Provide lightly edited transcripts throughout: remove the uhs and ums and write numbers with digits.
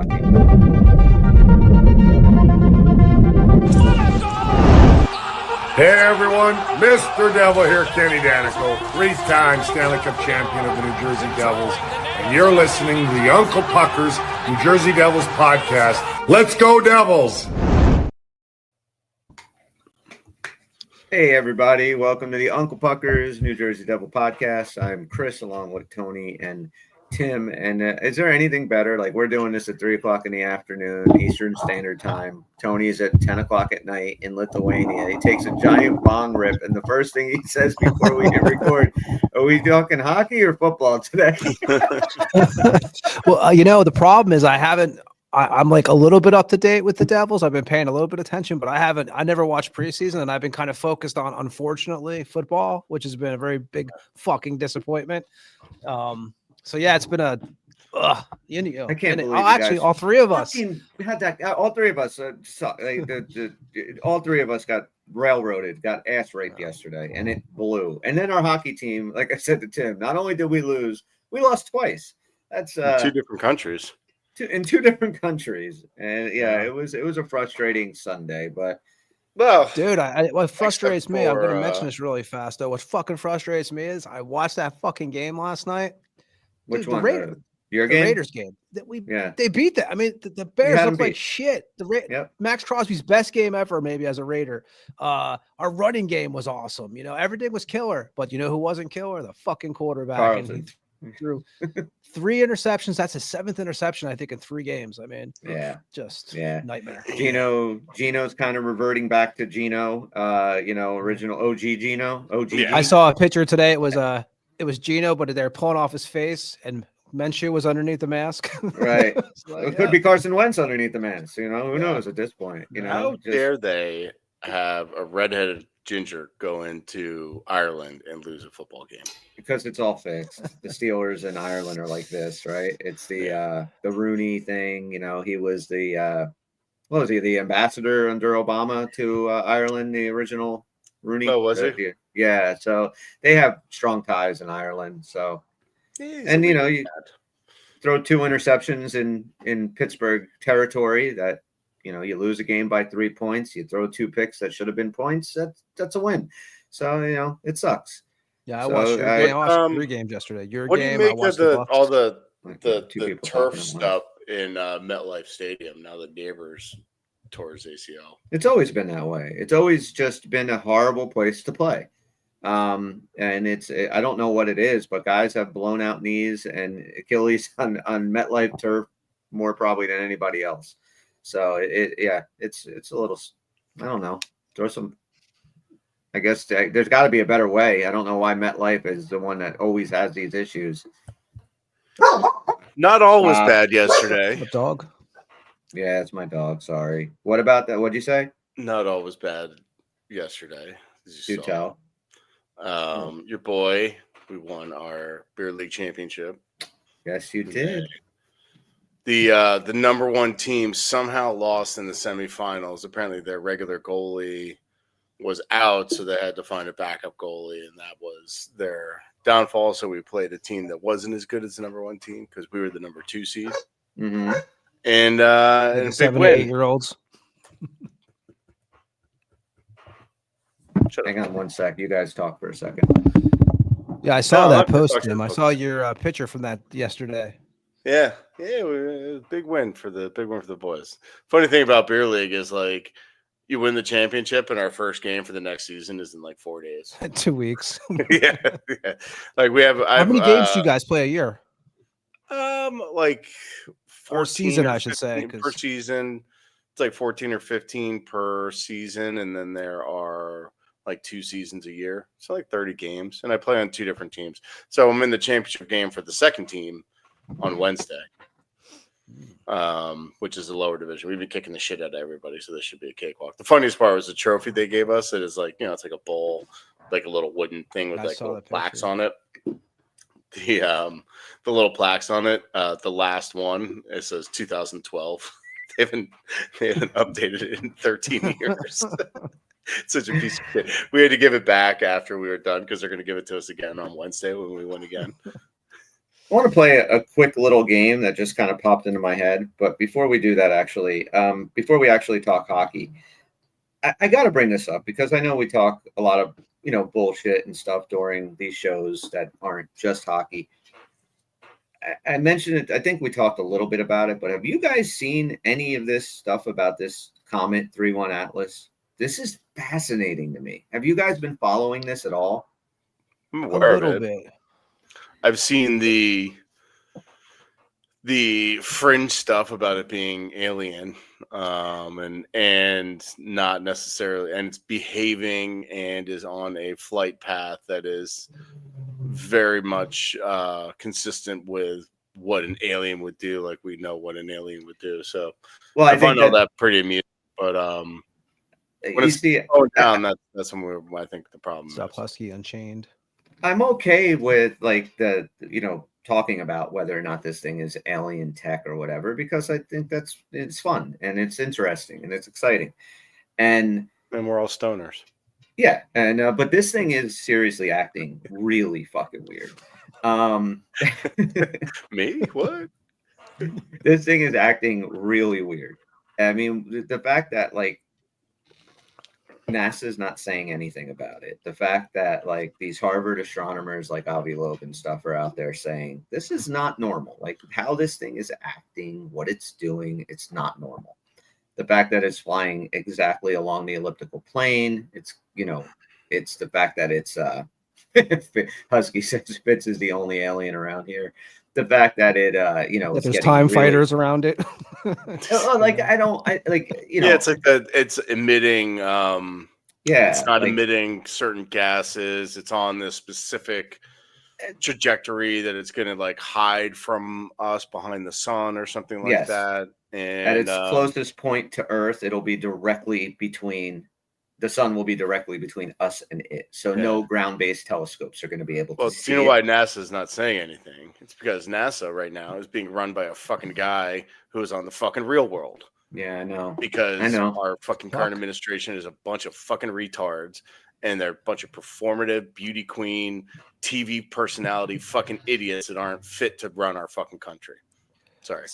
hockey. Hey everyone, Mr. Devil here, Kenny Danico, 3-time Stanley Cup champion of the New Jersey Devils, and you're listening to the Uncle Pucker's New Jersey Devils podcast. Let's go Devils! Hey everybody, welcome to the Uncle Pucker's New Jersey Devil podcast. I'm Chris along with Tony and Tim, and is there anything better? Like, we're doing this at 3 o'clock in the afternoon, Eastern Standard Time. Tony's at 10 o'clock at night in Lithuania. He takes a giant bong rip, and the first thing he says before we hit record, are we talking hockey or football today? Well, the problem is I'm like a little bit up to date with the Devils. I've been paying a little bit of attention, but I never watched preseason, and I've been kind of focused on, unfortunately, football, which has been a very big fucking disappointment. So yeah, it's been I can't believe actually all three of us had that. All three of us all three of us got railroaded, got ass raped yesterday, and it blew. And then our hockey team, like I said to Tim, not only did we lose, we lost twice. That's in two different countries. In two different countries, and yeah, it was a frustrating Sunday, but. Well, dude, what frustrates me, I'm going to mention this really fast, though. What fucking frustrates me is I watched that fucking game last night. Which dude, one? The Raiders game. They beat that. I mean, the Bears look like shit. Max Crosby's best game ever, maybe as a Raider. Our running game was awesome. Everything was killer. But you know who wasn't killer? The fucking quarterback. Carlson. And he threw 3 interceptions. That's his 7th interception, I think, in 3 games. I mean, nightmare. Gino's kind of reverting back to Gino. Original OG Gino. OG. Yeah. I saw a picture today. It was Gino, but they're pulling off his face, and Minshew was underneath the mask. Right. It could be Carson Wentz underneath the mask. Who knows at this point? How dare they have a redheaded ginger go into Ireland and lose a football game? Because it's all fixed. The Steelers in Ireland are like this, right? It's the Rooney thing. He was the what was he? The ambassador under Obama to Ireland, the original Rooney. Oh, was he? Yeah. So they have strong ties in Ireland. So, you throw 2 interceptions in Pittsburgh territory that, you lose a game by 3 points. You throw 2 picks that should have been points. That's a win. So, it sucks. Yeah, I watched your game. I watched 3 games yesterday. What do you make of all the turf stuff in MetLife Stadium now that Neighbors tore his ACL? It's always been that way. It's always just been a horrible place to play. And I don't know what it is, but guys have blown out knees and Achilles on MetLife turf more probably than anybody else. So it's a little, I don't know, throw some, I guess there's got to be a better way. I don't know why MetLife is the one that always has these issues. Not all was bad yesterday. A dog? Yeah, it's my dog. Sorry. What about that? What'd you say? Not all was bad yesterday. You tell. Your boy, we won our beer league championship. Yes, you did. The number 1 team somehow lost in the semifinals. Apparently, their regular goalie was out, so they had to find a backup goalie, and that was their downfall. So we played a team that wasn't as good as the number 1 team because we were the number 2 seed. Mm-hmm. And a big win. 8-year-olds. Hang on one sec. You guys talk for a second. Yeah, I saw that post, Tim. I saw your picture from that yesterday. Yeah, it was a big win for the boys. Funny thing about beer league is like you win the championship, and our first game for the next season is in like 4 days. 2 weeks. yeah. Like we have. How many games do you guys play a year? Like 14 season, I should say, per season. It's like 14 or 15 per season, and then there are like 2 seasons a year, so like 30 games. And I play on 2 different teams, so I'm in the championship game for the second team on Wednesday, which is the lower division. We've been kicking the shit out of everybody, so this should be a cakewalk. The funniest part was the trophy they gave us. It is like, it's like a bowl, like a little wooden thing with like little plaques on it. The little plaques on it, the last one, it says 2012. They haven't updated it in 13 years. Such a piece of shit. We had to give it back after we were done because they're going to give it to us again on Wednesday when we win again. I want to play a quick little game that just kind of popped into my head. But before we do that, actually, before we actually talk hockey, I got to bring this up because I know we talk a lot of, bullshit and stuff during these shows that aren't just hockey. I mentioned it. I think we talked a little bit about it, but have you guys seen any of this stuff about this Comet 3-1 Atlas? This is fascinating to me. Have you guys been following this at all? I'm A aware little of it. bit. I've seen the fringe stuff about it being alien, and not necessarily, and it's behaving and is on a flight path that is very much consistent with what an alien would do, like we know what an alien would do. So, Well, I find all that pretty amusing. But when you it's see, going down, that's when I think the problem Stop is. Husky Unchained. I'm okay with like the talking about whether or not this thing is alien tech or whatever, because I think it's fun and it's interesting and it's exciting, and we're all stoners. Yeah, and but this thing is seriously acting really fucking weird. Me? What? This thing is acting really weird. I mean, the fact that like NASA's not saying anything about it. The fact that like these Harvard astronomers like Avi Loeb and stuff are out there saying this is not normal. Like how this thing is acting, what it's doing, it's not normal. The fact that it's flying exactly along the elliptical plane, it's the fact that it's Husky says Fitz is the only alien around here. The fact that it that there's time fighters around it. It's like that it's emitting it's not emitting certain gases. It's on this specific trajectory that it's going to like hide from us behind the sun or something like that. And at its closest point to Earth, it'll be directly between the sun will be directly between us and it. So no ground-based telescopes are going to be able to see. Do you know why NASA is not saying anything? It's because NASA right now is being run by a fucking guy who is on the fucking Real World. Yeah, I know. Because our fucking current administration is a bunch of fucking retards, and they're a bunch of performative beauty queen TV personality fucking idiots that aren't fit to run our fucking country. Sorry.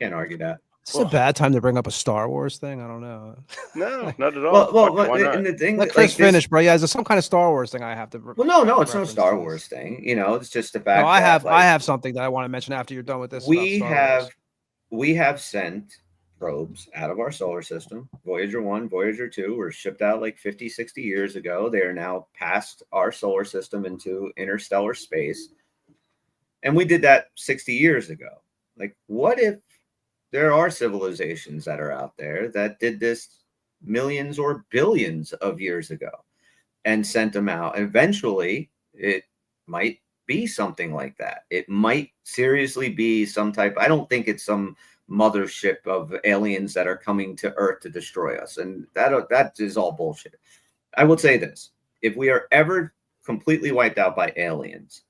Can't argue that. It's a bad time to bring up a Star Wars thing. I don't know. No, not at all. And the thing, let Chris finish, bro. Yeah, is there some kind of Star Wars thing I have to? Well, no, it's no Star Wars thing. It's just the fact. No, I have something that I want to mention after you're done with this. We have sent probes out of our solar system. Voyager 1, Voyager 2 were shipped out like 50, 60 years ago. They are now past our solar system into interstellar space. And we did that 60 years ago. Like, what if there are civilizations that are out there that did this millions or billions of years ago and sent them out? Eventually, it might be something like that. It might seriously be some type. I don't think it's some mothership of aliens that are coming to Earth to destroy us. And that is all bullshit. I will say this. If we are ever completely wiped out by aliens,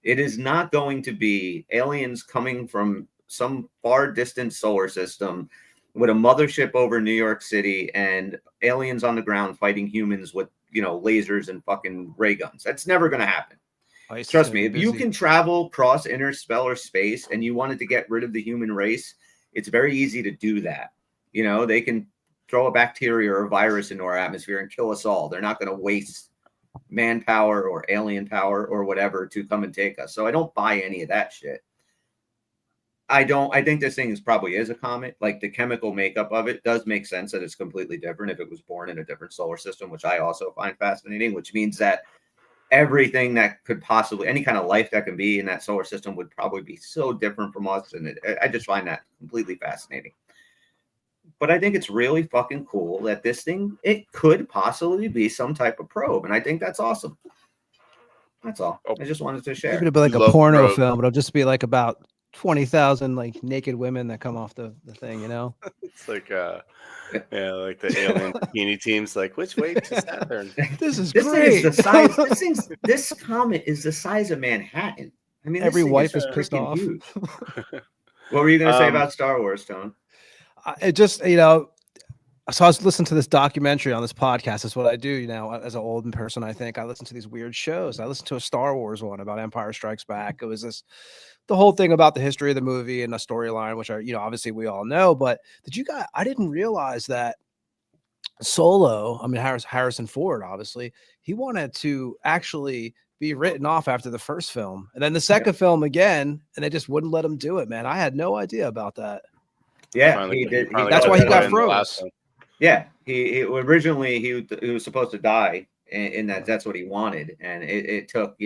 it is not going to be aliens coming from some far distant solar system with a mothership over New York City and aliens on the ground fighting humans with, lasers and fucking ray guns. That's never going to happen. Trust me, if you can travel cross interstellar space and you wanted to get rid of the human race, it's very easy to do that. They can throw a bacteria or a virus into our atmosphere and kill us all. They're not going to waste manpower or alien power or whatever to come and take us. So I don't buy any of that shit. I think this thing probably is a comet. Like the chemical makeup of it does make sense that it's completely different if it was born in a different solar system, which I also find fascinating, which means that everything that could possibly, any kind of life that can be in that solar system would probably be so different from us. And I just find that completely fascinating. But I think it's really fucking cool that this thing, it could possibly be some type of probe. And I think that's awesome. That's all. I just wanted to share. It'll be like a porno film. It'll just be like about 20,000 like naked women that come off the thing, It's like like the alien bikini teams, like which way to Saturn? This is great. Is the size, this comet is the size of Manhattan. I mean, every wife is pissed off. What were you going to say about Star Wars, Tone? It just, So I was listening to this documentary on this podcast. That's what I do now as an old person. I think I listen to these weird shows. I listened to a Star Wars one about Empire Strikes Back. It was the whole thing about the history of the movie and the storyline, which are, obviously we all know. But I didn't realize that Solo, I mean, Harrison Ford, obviously, he wanted to actually be written off after the first film. And then the second film again, and they just wouldn't let him do it, man. I had no idea about that. Yeah, he did. That's why he got froze. Yeah, he originally he was supposed to die in that. That's what he wanted, and it took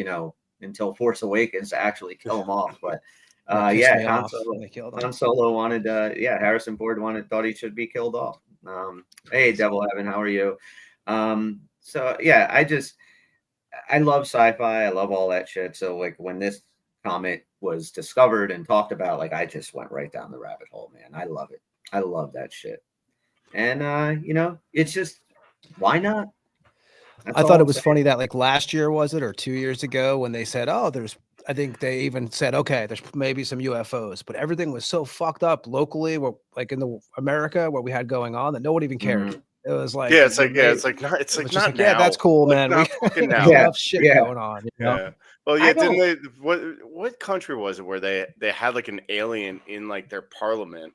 until Force Awakens to actually kill him off. But Han Solo wanted. Harrison Ford thought he should be killed off. Hey, Devil Heaven, how are you? So yeah, I love sci-fi. I love all that shit. So like when this comet was discovered and talked about, like I just went right down the rabbit hole, man. I love it. I love that shit. And it's just, why not? I thought it was funny that like last year, was it, or 2 years ago, when they said, I think they even said, okay, there's maybe some UFOs, but everything was so fucked up locally, like in the America, what we had going on, that no one even cared. Mm-hmm. It was like, it's not now. Yeah, that's cool, man. We now. enough shit going on. Yeah. Well, yeah. Didn't they? What country was it where they had like an alien in like their parliament?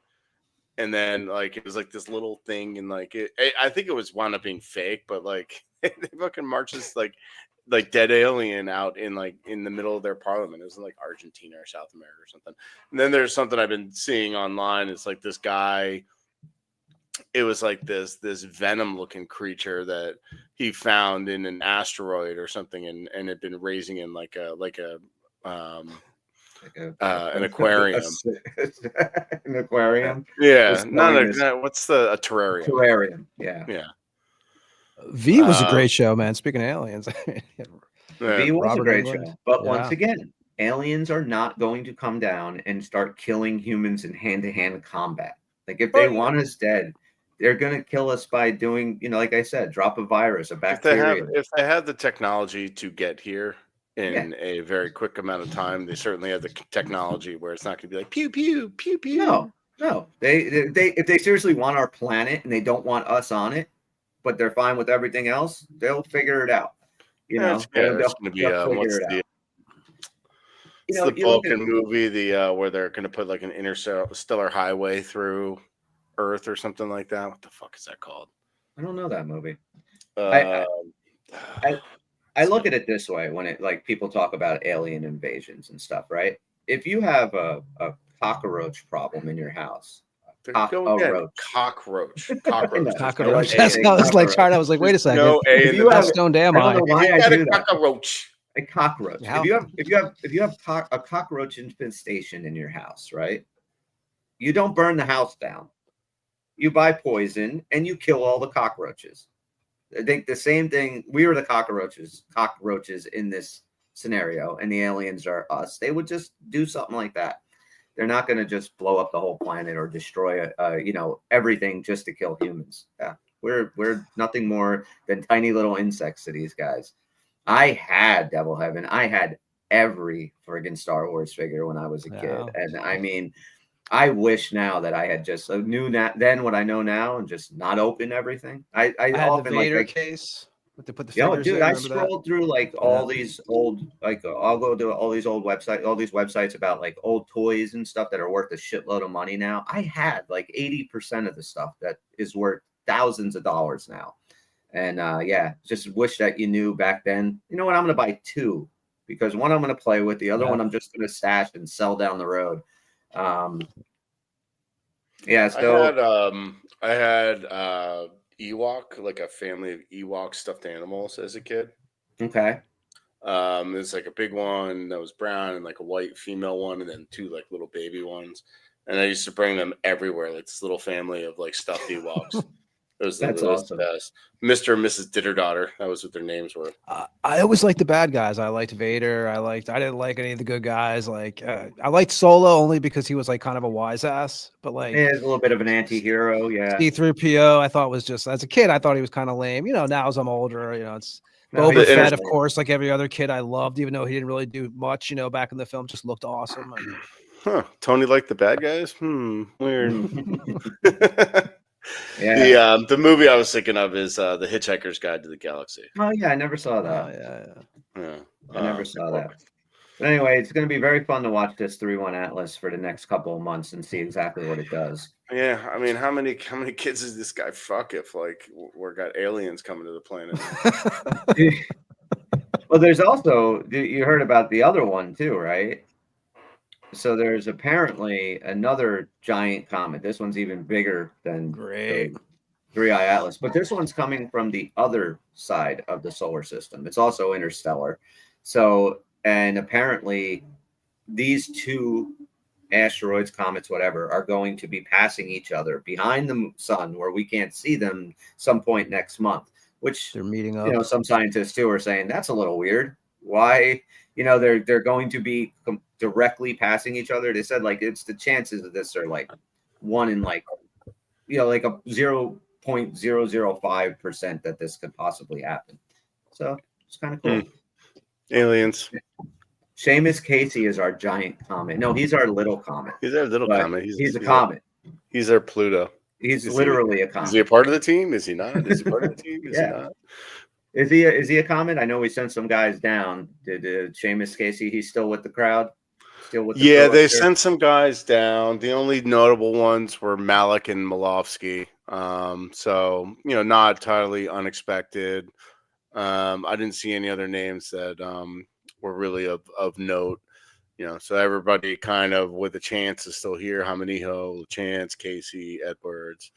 And then, like, it was like this little thing, and like, I think it was wound up being fake, but like, they fucking marched this like dead alien out in the middle of their parliament. It was in like Argentina or South America or something. And then there's something I've been seeing online. It's like this guy. It was like this venom looking creature that he found in an asteroid or something, and had been raising in like an aquarium. An aquarium? Yeah. What's a terrarium? Terrarium. Yeah. V was a great show, man. Speaking of aliens. V was a great show. But once again, aliens are not going to come down and start killing humans in hand-to-hand combat. Like if they want us dead, they're going to kill us by doing, like I said, drop a virus, a bacteria. If they have the technology to get here in a very quick amount of time, they certainly have the technology where it's not going to be like pew pew pew pew. No. They if they seriously want our planet and they don't want us on it, but they're fine with everything else, they'll figure it out. They'll figure it out. It's the Vulcan movie, where they're going to put like an interstellar highway through Earth or something like that. What the fuck is that called? I don't know that movie. I look at it this way when it like people talk about alien invasions and stuff, right? If you have a cockroach problem in your house, cockroach. I was like trying. I was like, wait a second. No, that's stone damn. I don't know why I do that. Cockroach. A cockroach. If you have a cockroach infestation in your house, right? You don't burn the house down. You buy poison and you kill all the cockroaches. I think the same thing. We were the cockroaches in this scenario, and the aliens are us. They would just do something like that. They're not going to just blow up the whole planet or destroy, everything just to kill humans. Yeah, we're nothing more than tiny little insects to these guys. I had Devil Heaven. I had every friggin' Star Wars figure when I was a kid, and I mean, I wish now that I had just knew that then what I know now and just not open everything. I had often the Vader like case. To put the dude, I scrolled through like all these old, like I'll go to all these old websites, all these websites about like old toys and stuff that are worth a shitload of money now. I had like 80% of the stuff that is worth thousands of dollars now. And just wish that you knew back then. You know what? I'm going to buy two because one I'm going to play with, the other one I'm just going to stash and sell down the road. So I had Ewok, like a family of Ewok stuffed animals as a kid. Okay. There's like a big one that was brown and like a white female one, and then two like little baby ones. And I used to bring them everywhere, like this little family of like stuffed Ewoks. That's awesome. Mr. and Mrs. Ditterdaughter. That was what their names were. I always liked the bad guys. I liked Vader. I didn't like any of the good guys. Like I liked Solo only because he was like kind of a wise ass, but like he's a little bit of an anti-hero. Yeah. C-3PO, I thought was just, as a kid, I thought he was kind of lame. Now as I'm older, it's Boba Fett, of course, like every other kid I loved, even though he didn't really do much, back in the film, just looked awesome. Tony liked the bad guys? Weird. Yeah. The movie I was thinking of is The Hitchhiker's Guide to the Galaxy. Oh yeah, I never saw that. I never saw that. But anyway, it's going to be very fun to watch this 3-1 Atlas for the next couple of months and see exactly what it does. Yeah, I mean, how many kids does this guy fuck if like we're got aliens coming to the planet? Well, there's also, you heard about the other one too, right? So there's apparently another giant comet. This one's even bigger than the 3i Atlas, but this one's coming from the other side of the solar system. It's also interstellar. So, and apparently these two asteroids, comets, whatever, are going to be passing each other behind the sun where we can't see them some point next month, which they're meeting up. Some scientists too are saying that's a little weird. Why? They're going to be directly passing each other. They said like it's the chances of this are like 1 in like like a 0.005% that this could possibly happen. So it's kind of cool. Aliens. Seamus Casey is our giant comet. No, he's our little comet. He's our little comet. He's a comet. He's our Pluto. He's literally a comet. Is he a part of the team? Is he not? Is he part of the team? Is he not? Is he a comet? I know we sent some guys down. Did Seamus Casey? He's still with the crowd. Still with the they sent some guys down. The only notable ones were Malik and Malofsky. So not entirely unexpected. I didn't see any other names that were really of note. So everybody kind of with a chance is still here. Hamaniho, Chance, Casey, Edwards.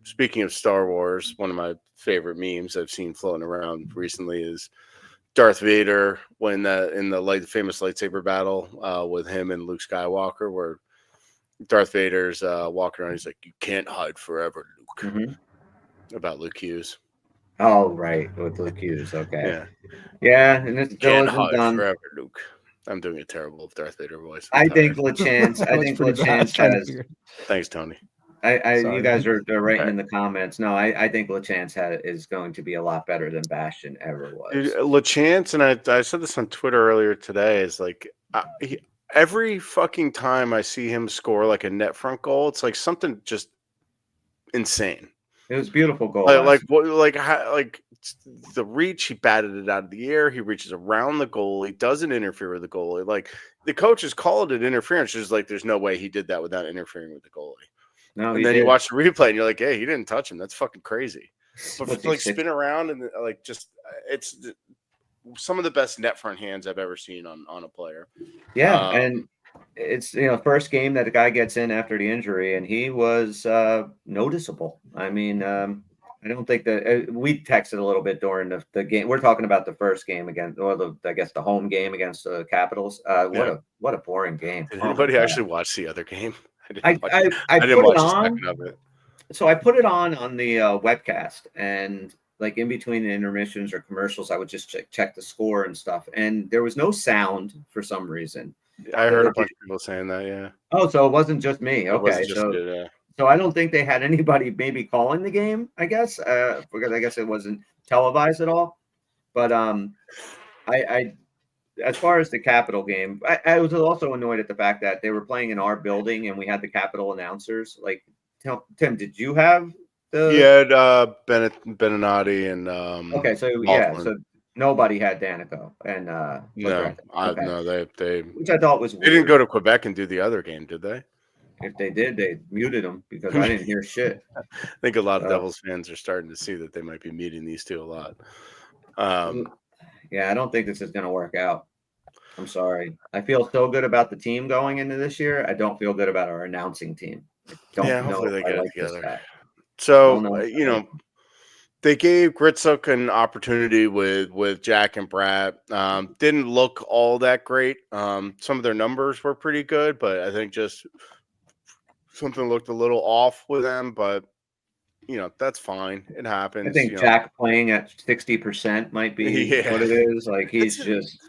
Speaking of Star Wars, one of my favorite memes I've seen floating around recently is Darth Vader when in the famous lightsaber battle with him and Luke Skywalker, where Darth Vader's walking around. He's like, "You can't hide forever, Luke." Mm-hmm. About Luke Hughes. Oh, right, with Luke Hughes. Okay. Yeah, and it's still isn't done forever, Luke. I'm doing a terrible Darth Vader voice. I think LaChance has. Thanks, Tony. You guys are writing in the comments. No, I think LaChance is going to be a lot better than Bastion ever was. Dude, LaChance, and I said this on Twitter earlier today, is like every fucking time I see him score like a net front goal, it's like something just insane. It was a beautiful goal. Like the reach, he batted it out of the air. He reaches around the goal. He doesn't interfere with the goalie. Like the coaches called it interference. Just like there's no way he did that without interfering with the goalie. No, and then you watch the replay and you're like, hey, he didn't touch him. That's fucking crazy. But to, like spin around and like just it's some of the best net front hands I've ever seen on a player. Yeah, and it's first game that a guy gets in after the injury, and he was noticeable. I mean, I don't think that we texted a little bit during the game. We're talking about the first game against, or the home game against the Capitals. What a boring game. Did anybody actually watch the other game? I didn't watch a second of it. So I put it on the webcast, and like in between the intermissions or commercials, I would just check the score and stuff. And there was no sound for some reason. I heard a bunch of people saying that. Yeah. Oh, so it wasn't just me. Okay. So I don't think they had anybody maybe calling the game, I guess, because I guess it wasn't televised at all. But I as far as the Capital game, I was also annoyed at the fact that they were playing in our building and we had the Capital announcers. Like, Tim, did you have the? Yeah, Beninati and okay, so Hoffman. Yeah, so nobody had Danico and no, they which I thought was weird. They didn't go to Quebec and do the other game, did they? If they did, they muted them because I didn't hear shit. I think a lot of Devils fans are starting to see that they might be meeting these two a lot. Yeah, I don't think this is going to work out. I'm sorry. I feel so good about the team going into this year. I don't feel good about our announcing team. Hopefully they get it together. So, they gave Gritsuk an opportunity with Jack and Brad. Didn't look all that great. Some of their numbers were pretty good, but I think just something looked a little off with them. But, that's fine. It happens. I think Jack playing at 60% might be what it is. Like,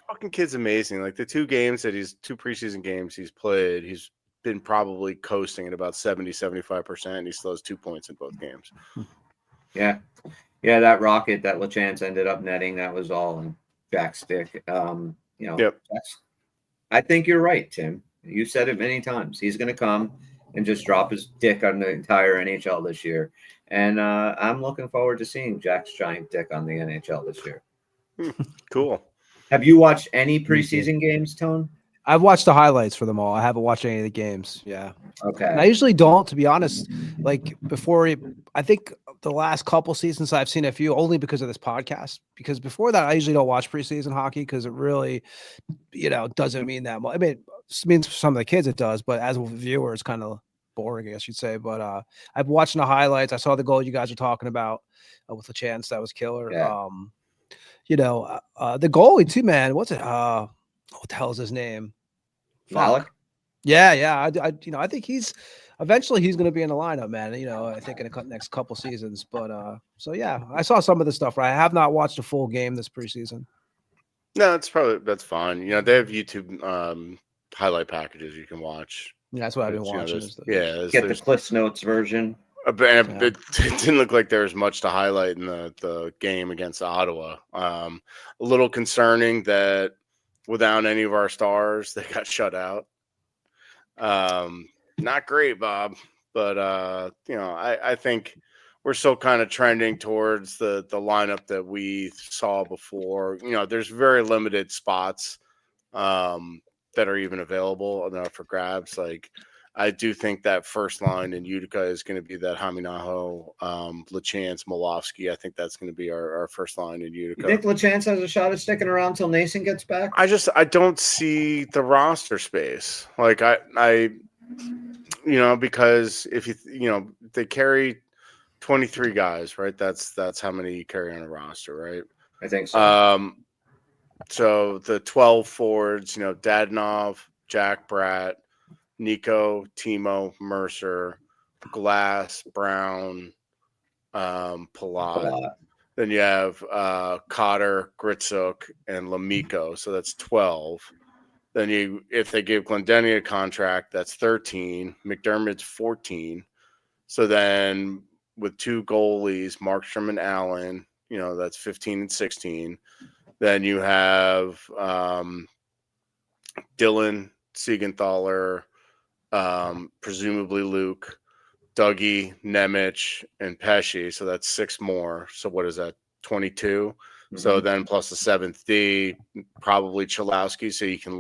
fucking kid's amazing. Like, the two preseason games he's played, he's been probably coasting at about 70-75%. He still has 2 points in both games. Yeah, that rocket that LaChance ended up netting, that was all in Jack's stick. Yep. I think you're right, Tim. You said it many times. He's going to come and just drop his dick on the entire NHL this year. And I'm looking forward to seeing Jack's giant dick on the NHL this year. Cool. Have you watched any preseason games, Tone? I've watched the highlights for them all. I haven't watched any of the games. Yeah. Okay. And I usually don't, to be honest. Like I think the last couple seasons I've seen a few only because of this podcast. Because before that, I usually don't watch preseason hockey because it really, doesn't mean that much. I mean, it means for some of the kids it does, but as a viewer, it's kind of boring, I guess you'd say. But I've watched the highlights. I saw the goal you guys are talking about with the chance that was killer. Yeah. The goalie too, man. What's it? What the hell is his name? Malik? Yeah. I think eventually he's going to be in the lineup, man. I think in the next couple seasons. But so yeah, I saw some of the stuff. Right, I have not watched a full game this preseason. No, that's fine. They have YouTube highlight packages you can watch. Yeah, that's what I've been watching. Get the Cliff Notes version. It didn't look like there was much to highlight in the game against Ottawa. A little concerning that without any of our stars, they got shut out. Not great, Bob, but I think we're still kind of trending towards the lineup that we saw before. There's very limited spots that are even available for grabs. Like, I do think that first line in Utica is going to be that Haminaho, LaChance, Molofsky. I think that's going to be our first line in Utica. You think LaChance has a shot of sticking around until Nason gets back? I don't see the roster space. Like because if they carry 23 guys, right? That's how many you carry on a roster, right? I think so. So the 12 forwards, Dadonov, Jack Bratt, Nico, Timo, Mercer, Glass, Brown, Palat. Then you have Cotter, Gritsuk, and Lamico. So that's 12. Then if they give Glendening a contract, that's 13. McDermott's 14. So then with two goalies, Markstrom and Allen, that's 15 and 16. Then you have Dylan, Siegenthaler, presumably Luke, Dougie, Nemec, and Pesci. So that's 6 more. So what is that? 22. Mm-hmm. So then plus the 7th D, probably Chalowski. So you can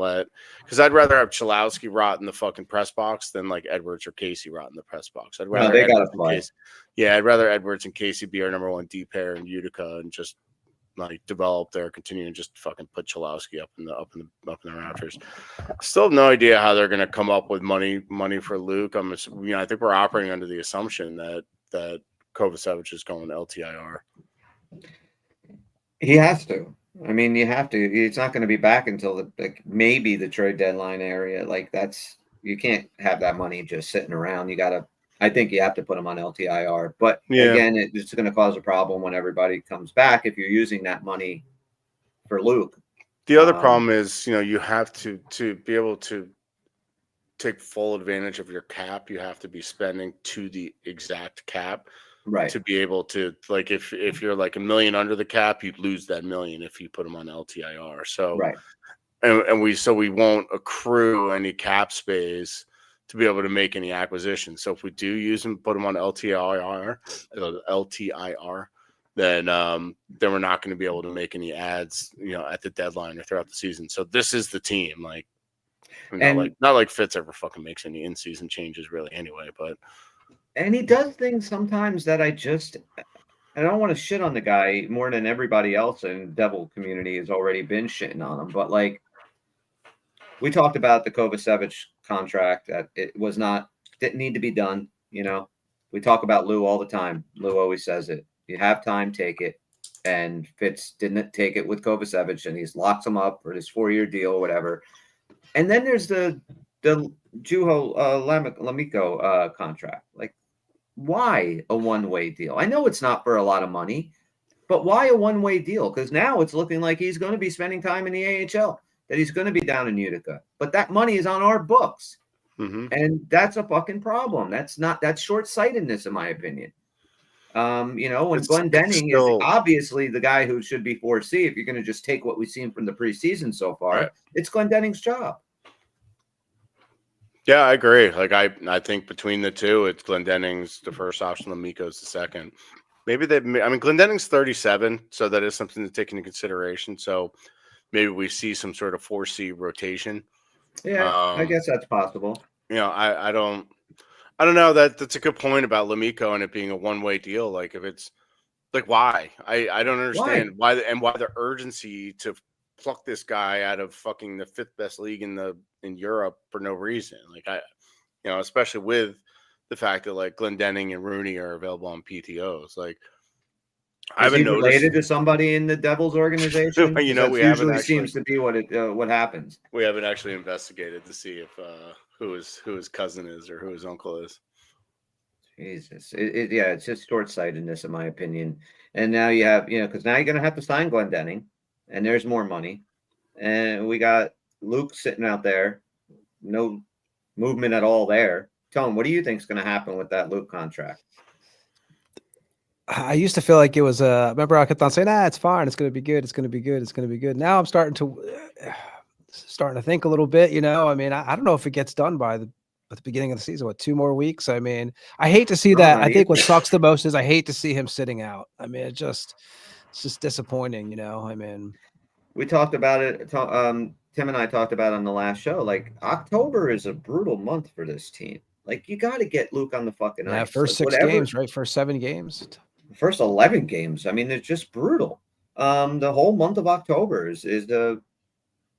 because I'd rather have Chalowski rot in the fucking press box than like Edwards or Casey rot in the press box. I'd rather I'd rather Edwards and Casey be our number 1 D pair in Utica and just like develop there, continue and just fucking put Chalowski up in the rafters. Still have no idea how they're going to come up with money for Luke. I think we're operating under the assumption that Kovacevic is going LTIR. He has to. I mean, you have to. It's not going to be back until maybe the trade deadline area. You can't have that money just sitting around. I think you have to put him on LTIR. But again, it's going to cause a problem when everybody comes back if you're using that money for Luke. The other problem is, you have to be able to take full advantage of your cap. You have to be spending to the exact cap, right? To be able to, like, if you're like $1 million under the cap, you'd lose that $1 million if you put him on LTIR. So, right. And we won't accrue any cap space to be able to make any acquisitions. So if we do use them, put them on LTIR, then we're not going to be able to make any ads, at the deadline or throughout the season. So this is the team, not like Fitz ever fucking makes any in-season changes really anyway, and he does things sometimes that I don't want to shit on the guy more than everybody else in Devil community has already been shitting on him, but we talked about the Kovacevic contract that didn't need to be done. We talk about Lou all the time. Lou always says it. You have time, take it. And Fitz didn't take it with Kovacevic, and he's locked him up for his 4-year deal or whatever. And then there's the Juho Lamico contract. Why a one-way deal? I know it's not for a lot of money, but why a one-way deal? Because now it's looking like he's going to be spending time in the AHL. That he's going to be down in Utica, but that money is on our books. Mm-hmm. And that's a fucking problem. That's short-sightedness in my opinion. When Glendening is obviously the guy who should be 4C, if you're going to just take what we've seen from the preseason so far, right. It's Glendening's job. Yeah, I agree. Like I think between the two, it's Glendenning's the first option, Lamiko's the second. Maybe Glendenning's 37, so that is something to take into consideration. So maybe we see some sort of 4C rotation. Yeah, I guess that's possible. I don't know. That's a good point about Lamiko and it being a one-way deal. Like if it's like why? I don't understand why the urgency to pluck this guy out of fucking the 5th best league in Europe for no reason. Like especially with the fact that like Glendenning and Rooney are available on PTOs. Like I haven't noticed related to somebody in the Devils organization. We usually seems to be what happens. We haven't actually investigated to see if who his cousin is or who his uncle is. Jesus, it's just short-sightedness in my opinion. And now you have, because now you're going to have to sign Glendenning, and there's more money, and we got Luke sitting out there, no movement at all there. Tone, what do you think is going to happen with that Luke contract? I used to feel like it was remember I kept on saying, it's fine, it's going to be good, it's going to be good, it's going to be good. Now I'm starting to think a little bit. I mean, I don't know if it gets done at the beginning of the season. 2 more weeks? I mean, I hate to see that. I think what sucks the most is I hate to see him sitting out. I mean, it's just disappointing. I mean, we talked about it. Tim and I talked about it on the last show. Like October is a brutal month for this team. Like you got to get Luke on the fucking ice. First 6 games, right? First 7 games. First 11 games. I mean, it's just brutal. The whole month of October is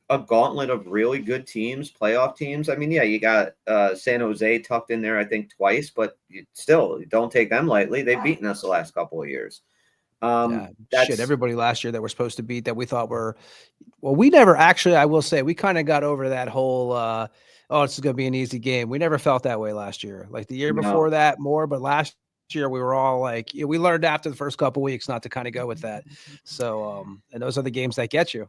a gauntlet of really good teams, playoff teams. I mean, yeah, you got San Jose tucked in there, I think, twice, but you don't take them lightly. They've beaten us the last couple of years. Everybody last year that we're supposed to beat that we thought we never actually, I will say, we kind of got over that whole, it's going to be an easy game. We never felt that way last year. Like the year before that more, but last year we were all like, we learned after the first couple of weeks not to kind of go with that. So, and those are the games that get you.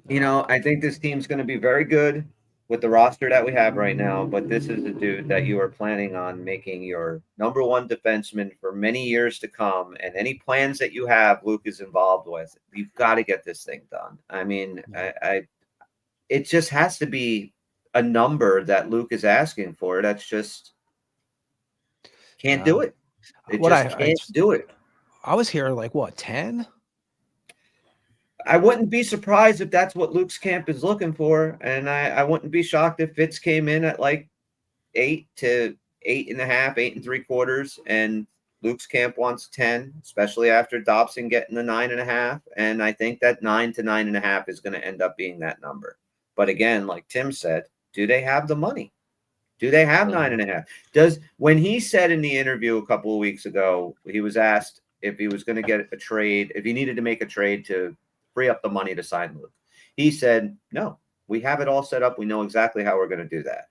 I think this team's going to be very good with the roster that we have right now, but this is the dude that you are planning on making your number 1 defenseman for many years to come. And any plans that you have, Luke is involved with. You've got to get this thing done. I mean, it just has to be a number that Luke is asking for. That's just can't do it. Can't do it. I was here like 10? I wouldn't be surprised if that's what Luke's camp is looking for. And I wouldn't be shocked if Fitz came in at like 8 to 8.5, 8 3/4. And Luke's camp wants 10, especially after Dobson getting the 9.5. And I think that 9 to 9.5 is going to end up being that number. But again, like Tim said, do they have the money? Do they have 9.5? When he said in the interview a couple of weeks ago, he was asked if he was going to get a trade, if he needed to make a trade to free up the money to sign Luke. He said, no, we have it all set up. We know exactly how we're going to do that.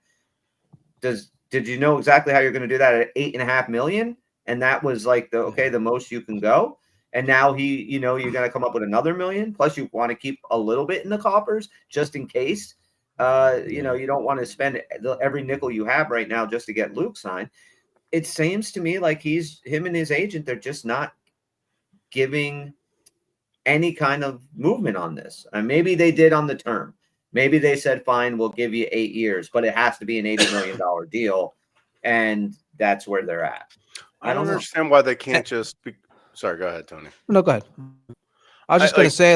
Did you know exactly how you're going to do that at $8.5 million? And that was like the most you can go. And now you're going to come up with another $1 million. Plus you want to keep a little bit in the coffers just in case. You don't want to spend every nickel you have right now just to get Luke signed. It seems to me like him and his agent, they're just not giving any kind of movement on this. And maybe they did on the term. Maybe they said, fine, we'll give you 8 years, but it has to be an $80 million deal. And that's where they're at. I don't understand why they can't just be. Sorry, go ahead, Tony. No, go ahead. I was just going to say,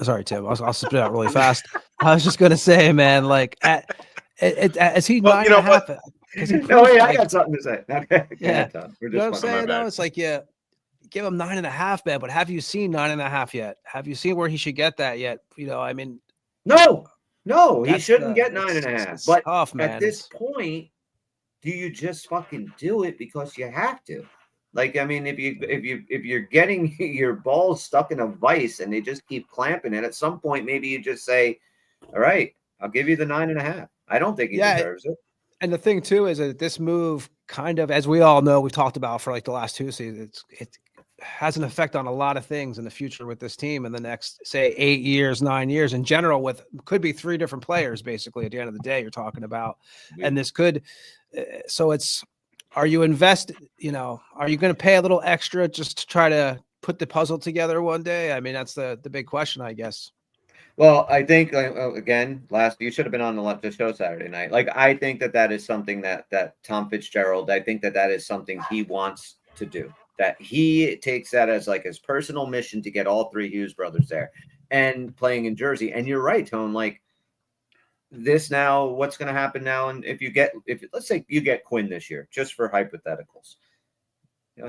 sorry, Tim, I'll spit out really fast. I was just going to say, man, like, is he 9.5? I got something to say. Okay. Yeah. You know what I'm saying, though? It's like, give him 9.5, man, but have you seen 9.5 yet? Have you seen where he should get that yet? I mean. No, he shouldn't get 9.5. But tough, man. At this point, do you just fucking do it because you have to? Like, I mean, if you're getting your balls stuck in a vice and they just keep clamping it, at some point maybe you just say, all right, I'll give you the 9.5. I don't think he deserves it. And the thing too is that this move kind of, as we all know, we've talked about for like the last 2 seasons, it has an effect on a lot of things in the future with this team in the next, say, 8 years, 9 years in general, could be 3 different players basically at the end of the day you're talking about. Yeah. And this could, are you invested, are you going to pay a little extra just to try to put the puzzle together one day? I mean, that's the big question, I guess. Well, I think again, you should have been on the show Saturday night. Like, I think that is something that Tom Fitzgerald. I think that is something he wants to do. That he takes that as like his personal mission to get all three Hughes brothers there and playing in Jersey. And you're right, Tone. Like this now, what's going to happen now? And if let's say you get Quinn this year, just for hypotheticals.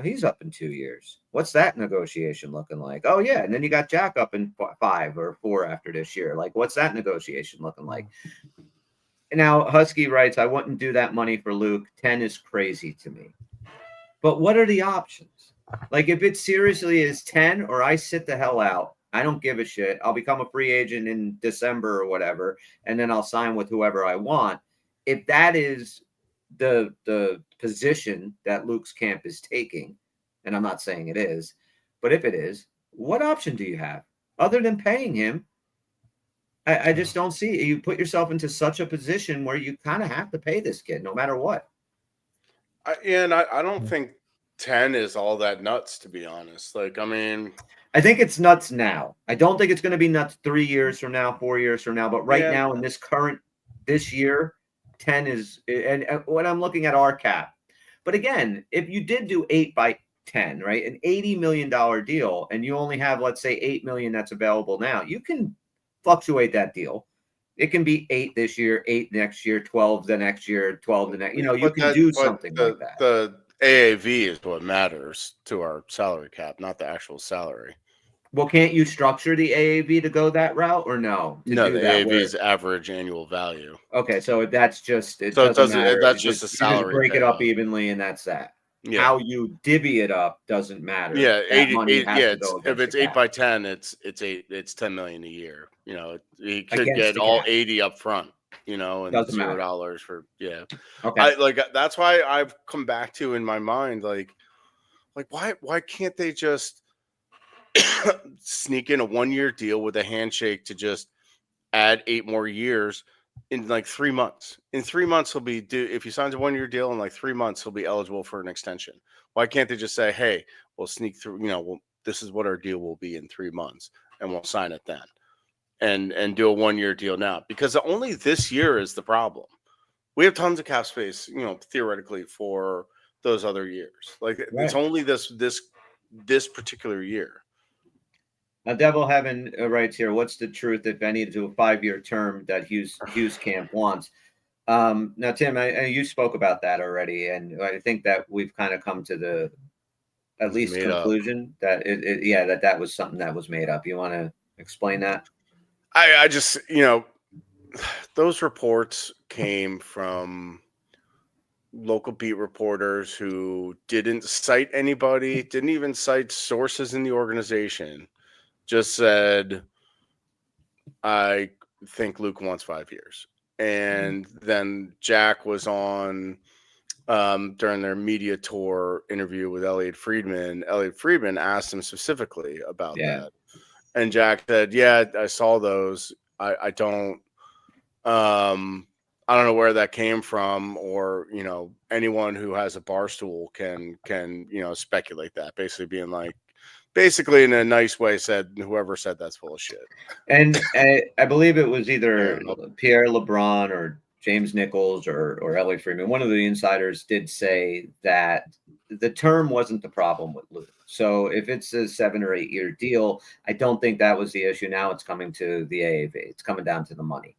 He's up in 2 years. What's that negotiation looking like? Oh, yeah. And then you got Jack up in 5 or 4 after this year. Like, what's that negotiation looking like? And now Husky writes, I wouldn't do that money for Luke. 10 is crazy to me. But what are the options? Like, if it seriously is 10 or I sit the hell out, I don't give a shit. I'll become a free agent in December or whatever, and then I'll sign with whoever I want. If that is the position that Luke's camp is taking, and I'm not saying it is, but if it is, what option do you have other than paying him? I just don't see. You put yourself into such a position where you kind of have to pay this kid no matter what. I don't think 10 is all that nuts, to be honest. Like, I mean, I think it's nuts now. I don't think it's going to be nuts 3 years from now, 4 years from now, but right now in this year, 10 is, and when I'm looking at our cap. But again, if you did do 8 by 10, right, an $80 million deal, and you only have, let's say, $8 million that's available now, you can fluctuate that deal. It can be 8 this year, 8 next year, 12 the next year, 12 the next. You can do something like that. The AAV is what matters to our salary cap, not the actual salary. Well, can't you structure the AAV to go that route or no? No, the AAV is adivage annual value. Okay, so that's just it doesn't matter. That's just a salary. You just break it up evenly, and that's that. Yeah. How you divvy it up doesn't matter. Yeah, if it's 8 by 10, it's $10 million a year. He could get all 80 up front. And $0 for Okay. That's why I've come back to in my mind, like why can't they just sneak in a 1-year deal with a handshake to just add 8 more years in like 3 months. In 3 months, he'll be if he signs a 1-year deal in like 3 months, he'll be eligible for an extension. Why can't they just say, hey, we'll sneak through, this is what our deal will be in 3 months and we'll sign it then and do a 1-year deal now? Because only this year is the problem. We have tons of cap space, theoretically for those other years. Like It's only this particular year. Now, Devil Heaven writes here, what's the truth, if any, to a 5-year term that Hughes camp wants? Now, Tim, you spoke about that already, and I think that we've kind of come to the at least conclusion that that was something that was made up. You want to explain that? I just, those reports came from local beat reporters who didn't cite anybody, didn't even cite sources in the organization. Just said, I think Luke wants 5 years. And then Jack was on during their media tour interview with Elliot Friedman. Elliot Friedman asked him specifically about that. And Jack said, yeah, I saw those. I don't know where that came from, or, anyone who has a bar stool can speculate that, basically in a nice way said, whoever said that's full of shit. And I believe it was either Pierre LeBrun or James Nichols or Elliot Friedman. One of the insiders did say that the term wasn't the problem with Luke. So if it's a 7 or 8 year deal, I don't think that was the issue. Now it's coming to the AAV. It's coming down to the money.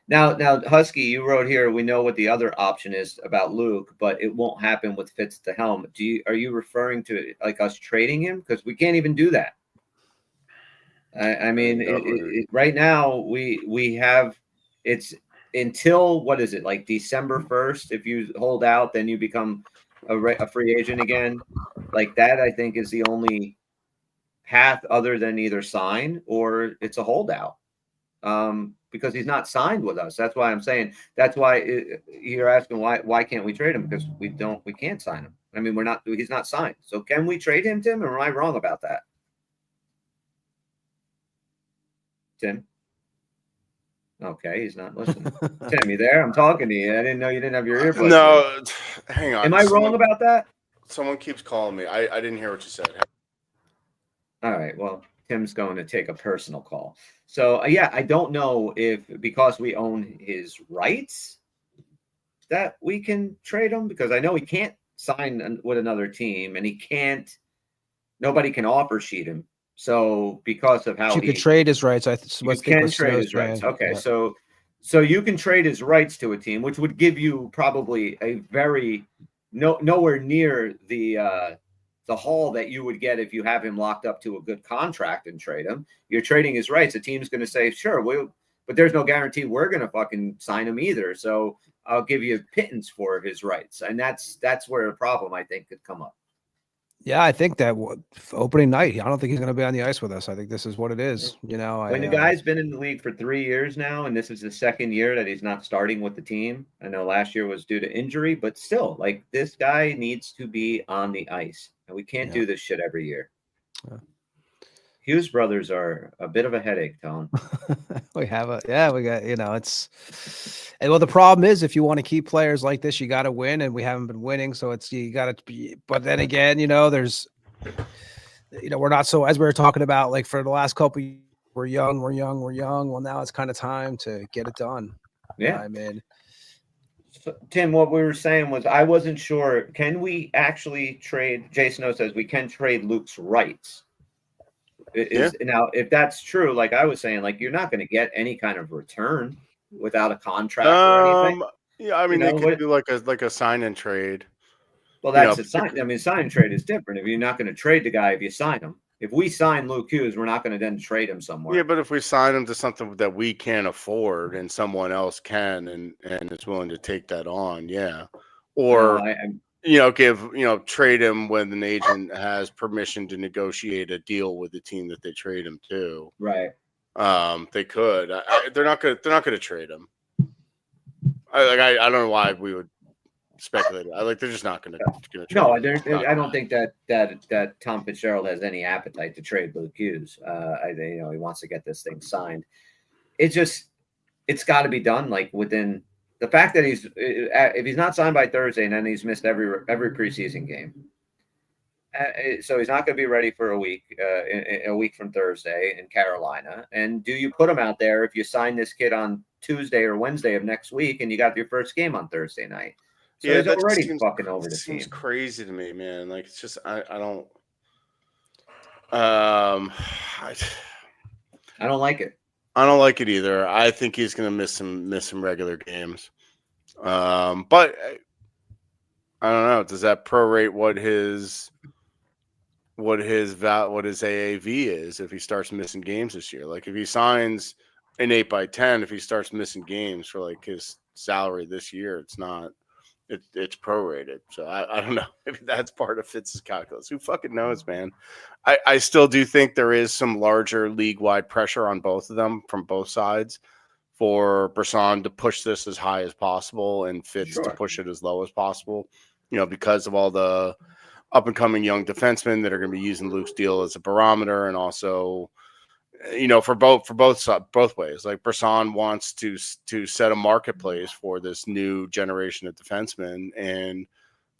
Now, Husky, you wrote here, we know what the other option is about Luke, but it won't happen with Fitz at the helm. Are you referring to like us trading him? Because we can't even do that. I mean, right now we have it's until what is it, like December 1st? If you hold out, then you become a free agent again. Like that, I think is the only path other than either sign or it's a holdout. Because he's not signed with us. That's why I'm saying. That's why you're asking why can't we trade him? Because we can't sign him. I mean, he's not signed. So can we trade him, Tim? Or am I wrong about that? Tim? Okay, he's not listening. Tim, you there? I'm talking to you. I didn't know you didn't have your earbuds. No, hang on. Am I wrong about that? Someone keeps calling me. I didn't hear what you said. All right. Well, Tim's going to take a personal call. So yeah, I don't know if because we own his rights that we can trade him, because I know he can't sign with another team, and nobody can offer sheet him. So because of how you could trade his rights, you can trade his rights. Okay, yeah. So you can trade his rights to a team, which would give you probably a very nowhere near the haul that you would get if you have him locked up to a good contract and trade him. You're trading his rights. A team's going to say, sure, but there's no guarantee we're going to fucking sign him either. So I'll give you pittance for his rights, and that's where the problem I think could come up. Yeah, I think that opening night, I don't think he's going to be on the ice with us. I think this is what it is. You know, when the guy's been in the league for 3 years now, and this is the second year that he's not starting with the team. I know last year was due to injury, but still, like, this guy needs to be on the ice, and we can't do this shit every year. Yeah. Hughes brothers are a bit of a headache, Tone. we got, well, the problem is if you want to keep players like this, you got to win, and we haven't been winning. So you got to be, but then again, we're not so, as we were talking about, like for the last couple of years, we're young. Well, now it's kind of time to get it done. Yeah. I mean, so, Tim, what we were saying was, I wasn't sure. Can we actually trade? Jason O says we can trade Luke's rights. Now, if that's true, like I was saying, like, you're not going to get any kind of return without a contract or anything. Yeah, I mean, they could do like a sign and trade. Well, that's a sign. I mean, sign and trade is different. If you're not going to trade the guy, if you sign him, if we sign Luke Hughes, we're not going to then trade him somewhere. Yeah, but if we sign him to something that we can't afford and someone else can and is willing to take that on, yeah, or. Trade him when an agent has permission to negotiate a deal with the team that they trade him to. Right. They could. They're not going to trade him. I don't know why we would speculate. They're just not going to. No, I don't think that Tom Fitzgerald has any appetite to trade Luke Hughes. He wants to get this thing signed. It's got to be done like within. The fact that if he's not signed by Thursday, and then he's missed every preseason game, so he's not going to be ready for a week from Thursday in Carolina. And do you put him out there if you sign this kid on Tuesday or Wednesday of next week, and you got your first game on Thursday night? So he's already fucking over the team. Seems crazy to me, man. Like, it's just I don't. I don't like it. I don't like it either. I think he's going to miss some regular games. But I don't know. Does that prorate what his AAV is if he starts missing games this year? Like if he signs an 8x10, if he starts missing games for like his salary this year, it's prorated. So I don't know. Maybe that's part of Fitz's calculus. Who fucking knows, man? I still do think there is some larger league-wide pressure on both of them from both sides for Brisson to push this as high as possible and Fitz to push it as low as possible, because of all the up-and-coming young defensemen that are going to be using Luke's deal as a barometer, and also, for both ways. Like Brisson wants to set a marketplace for this new generation of defensemen, and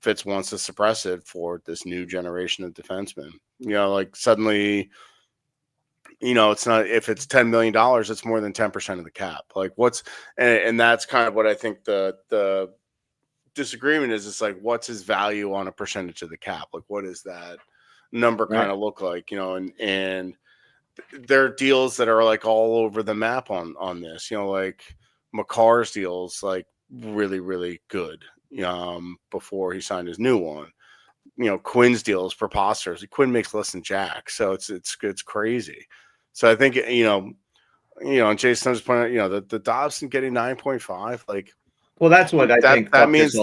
Fitz wants to suppress it for this new generation of defensemen. Like suddenly, it's not, if it's $10 million, it's more than 10% of the cap. Like and that's kind of what I think the disagreement is. It's like, what's his value on a percentage of the cap? Like, what does that number kind of look like? And there are deals that are like all over the map on this, like McCarr's deals, like really, really good. Before he signed his new one, Quinn's deal is preposterous. Quinn makes less than Jack, so it's crazy. So I think and Jason's point out, the Dobson getting 9.5, like, well, that's what I think. That means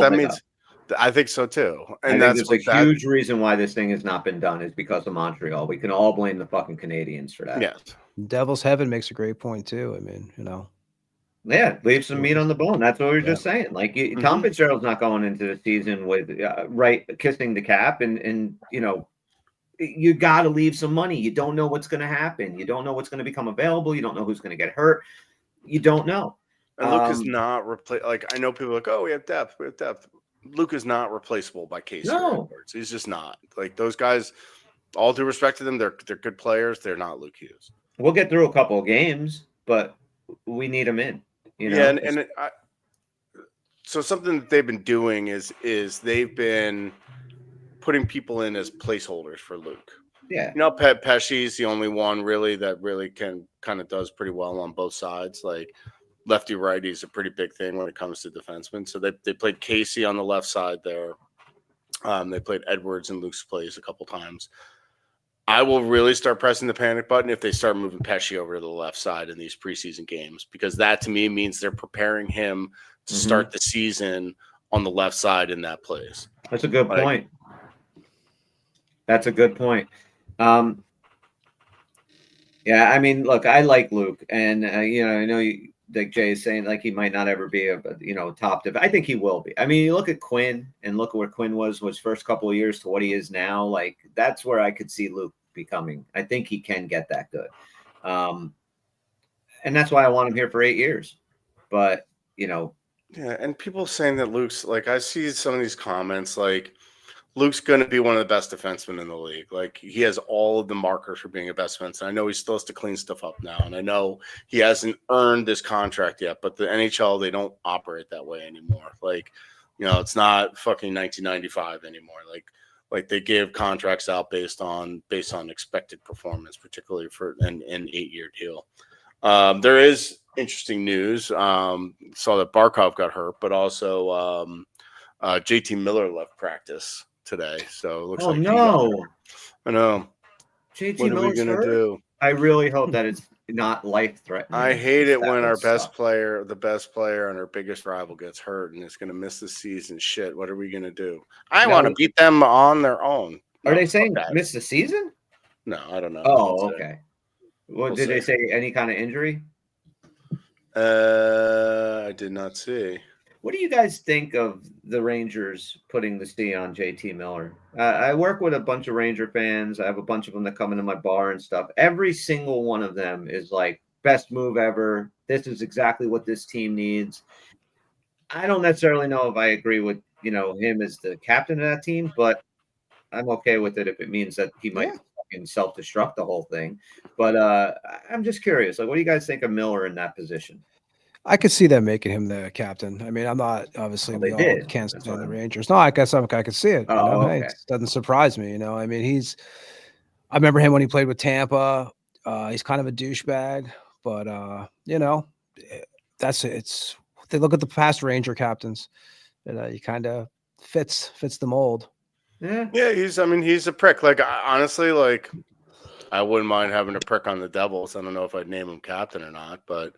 I think so too, and that's a huge reason why this thing has not been done is because of Montreal. We can all blame the fucking Canadians for that. Yes, Devil's Heaven makes a great point too. I mean, Yeah, leave some meat on the bone. That's what we were just saying. Like Tom Fitzgerald's not going into the season with kissing the cap, and you got to leave some money. You don't know what's going to happen. You don't know what's going to become available. You don't know who's going to get hurt. You don't know. And Luke is not Like, I know people are like, oh, we have depth. Luke is not replaceable by Casey. No. Edwards. He's just not. Like, those guys all due respect to them, they're good players. They're not Luke Hughes. We'll get through a couple of games, but we need them in. Yeah, so something that they've been doing is they've been putting people in as placeholders for Luke. Yeah. Pesci's the only one really that really can kind of does pretty well on both sides. Like lefty righty is a pretty big thing when it comes to defensemen. So they played Casey on the left side there. They played Edwards in Luke's place a couple times. I will really start pressing the panic button if they start moving Pesci over to the left side in these preseason games, because that to me means they're preparing him to start the season on the left side in that place. That's a good point. That's a good point. Yeah, I mean, look, I like Luke, and I know like Jay is saying, like he might not ever be a top div. I think he will be. I mean, you look at Quinn and look at where Quinn was first couple of years to what he is now. Like that's where I could see Luke becoming. I think he can get that good, and that's why I want him here for 8 years. But yeah, and people saying that Luke's like, I see some of these comments like Luke's going to be one of the best defensemen in the league. Like he has all of the markers for being a best defenseman. I know he still has to clean stuff up now, and I know he hasn't earned this contract yet. But the NHL, they don't operate that way anymore. Like, it's not fucking 1995 anymore. Like they give contracts out based on expected performance, particularly for an 8-year deal. There is interesting news. Saw that Barkov got hurt, but also JT Miller left practice today, so it looks like no. I know. JT what are we gonna do? I really hope that it's not life-threatening. I hate it when our best player, the best player, and our biggest rival gets hurt and is going to miss the season. Shit, what are we going to do? I want to beat them on their own. Are they saying miss the season? No, I don't know. Oh, okay. What did they say? Any kind of injury? I did not see. What do you guys think of the Rangers putting the C on JT Miller? I work with a bunch of Ranger fans. I have a bunch of them that come into my bar and stuff. Every single one of them is like, best move ever. This is exactly what this team needs. I don't necessarily know if I agree with, him as the captain of that team, but I'm okay with it if it means that he might fucking self-destruct the whole thing. But I'm just curious. Like, what do you guys think of Miller in that position? I could see them making him the captain. I mean, I'm not obviously we all can't stand the Rangers. No, I guess I could see it. Okay. It doesn't surprise me. I mean, I remember him when he played with Tampa. He's kind of a douchebag, but it's. They look at the past Ranger captains, and he kind of fits the mold. Yeah, he's a prick. Like honestly, like I wouldn't mind having a prick on the Devils. I don't know if I'd name him captain or not, but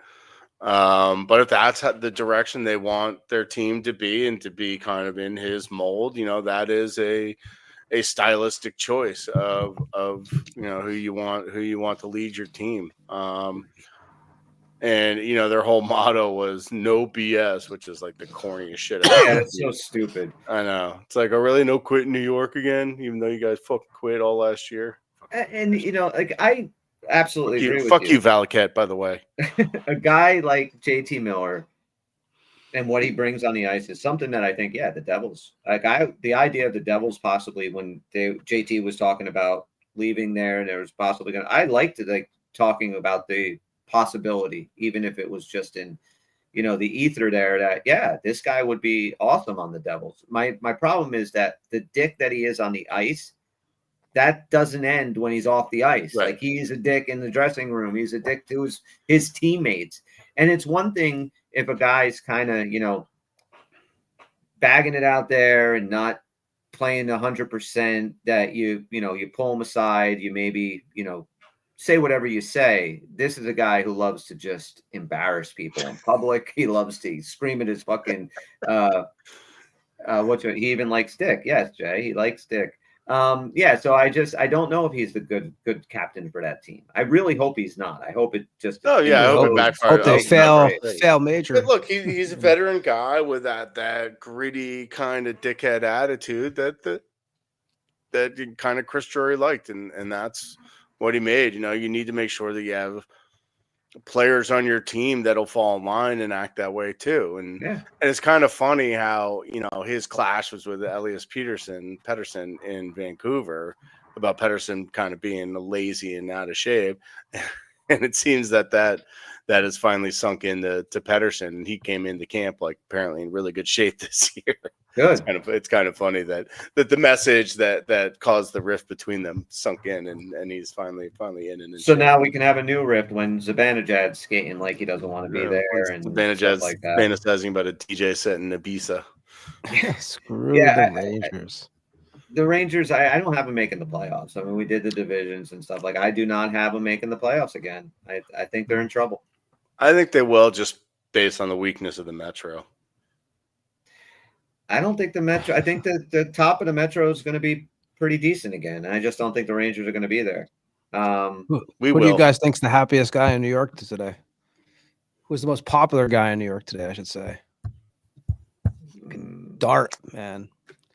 if that's the direction they want their team to be and to be kind of in his mold, that is a stylistic choice of who you want to lead your team. And their whole motto was no BS, which is like the corniest shit. Yeah, it's so stupid. I know. It's like, really no quit in New York again, even though you guys fucking quit all last year. And like I absolutely agree with you. Fuck you, Valaket, by the way. A guy like JT Miller and what he brings on the ice is something that I think, the Devils, the idea of the Devils possibly when JT was talking about leaving there and there was possibly I liked it, talking about the possibility, even if it was just in, the ether there that, this guy would be awesome on the Devils. My problem is that the dick that he is on the ice, that doesn't end when he's off the ice. Right. Like he's a dick in the dressing room. He's a dick to his teammates. And it's one thing if a guy's kind of, bagging it out there and not playing 100%, that you pull him aside, you maybe, say whatever you say. This is a guy who loves to just embarrass people in public. He loves to scream at his fucking, he even likes dick. Yes, Jay, he likes dick. So I don't know if he's the good captain for that team. I really hope he's not. I hope it just. Oh yeah, I hope it backfires. Hope they fail major. But look, he's a veteran guy with that gritty kind of dickhead attitude that kind of Chris Drury liked, and that's what he made. You need to make sure that you have players on your team that'll fall in line and act that way too. And it's kind of funny how his clash was with Elias Pettersson in Vancouver, about Pedersen kind of being lazy and out of shape, and it seems that has finally sunk into Pedersen, and he came into camp like apparently in really good shape this year. Good. It's kind of funny that the message that caused the rift between them sunk in, and he's finally in. And so now we can have a new rift when Zibanejad's skating like he doesn't want to be there, and stuff like that. fantasizing about a DJ set in Ibiza. Screw the Rangers. The Rangers, I don't have them making the playoffs. I mean, we did the divisions and stuff. Like, I do not have them making the playoffs again. I think they're in trouble. I think they will, just based on the weakness of the Metro. I don't think the Metro. I think the top of the Metro is going to be pretty decent again. I just don't think the Rangers are going to be there. Who do you guys think's the happiest guy in New York today? Who's the most popular guy in New York today? I should say. Dart, man.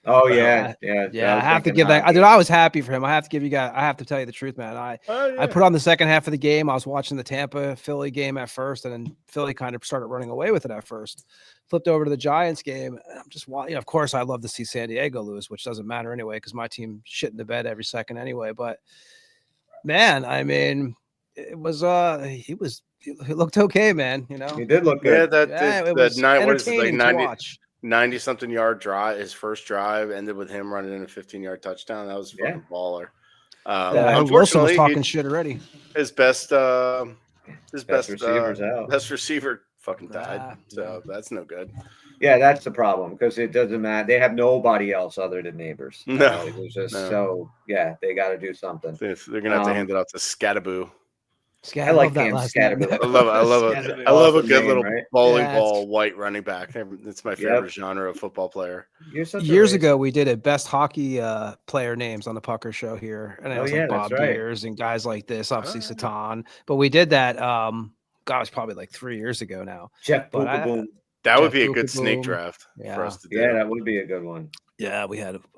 Oh yeah. I have to give that. Dude, I was happy for him. I have to give you guys. I have to tell you the truth, man. I put on the second half of the game. I was watching the Tampa Philly game at first, and then Philly kind of started running away with it at first. Flipped over to the Giants game. And I'm just watching. Of course, I love to see San Diego lose, which doesn't matter anyway because my team shit in the bed every second anyway. But man, I mean, it was he looked okay, man. You know, he did look good. It was entertaining to watch. 90-something yard drive. His first drive ended with him running in a 15-yard touchdown. That was fucking baller. Wilson was talking shit already. His best receiver's out. Best receiver fucking died. So that's no good. Yeah, that's the problem because it doesn't matter. They have nobody else other than Neighbors. No, it was just they got to do something. They're gonna have to hand it out to Scattaboo. I like Cam Scatterby. I love a good little bowling ball white running back. It's my favorite genre of football player. Years ago, we did a best hockey player names on the Pucker Show here, and it was like Bob Beers and guys like this, obviously Satan. But we did that. God, it was probably like 3 years ago now. Jeff Boom. That would be a good snake draft for us to do. Yeah, that would be a good one. Yeah,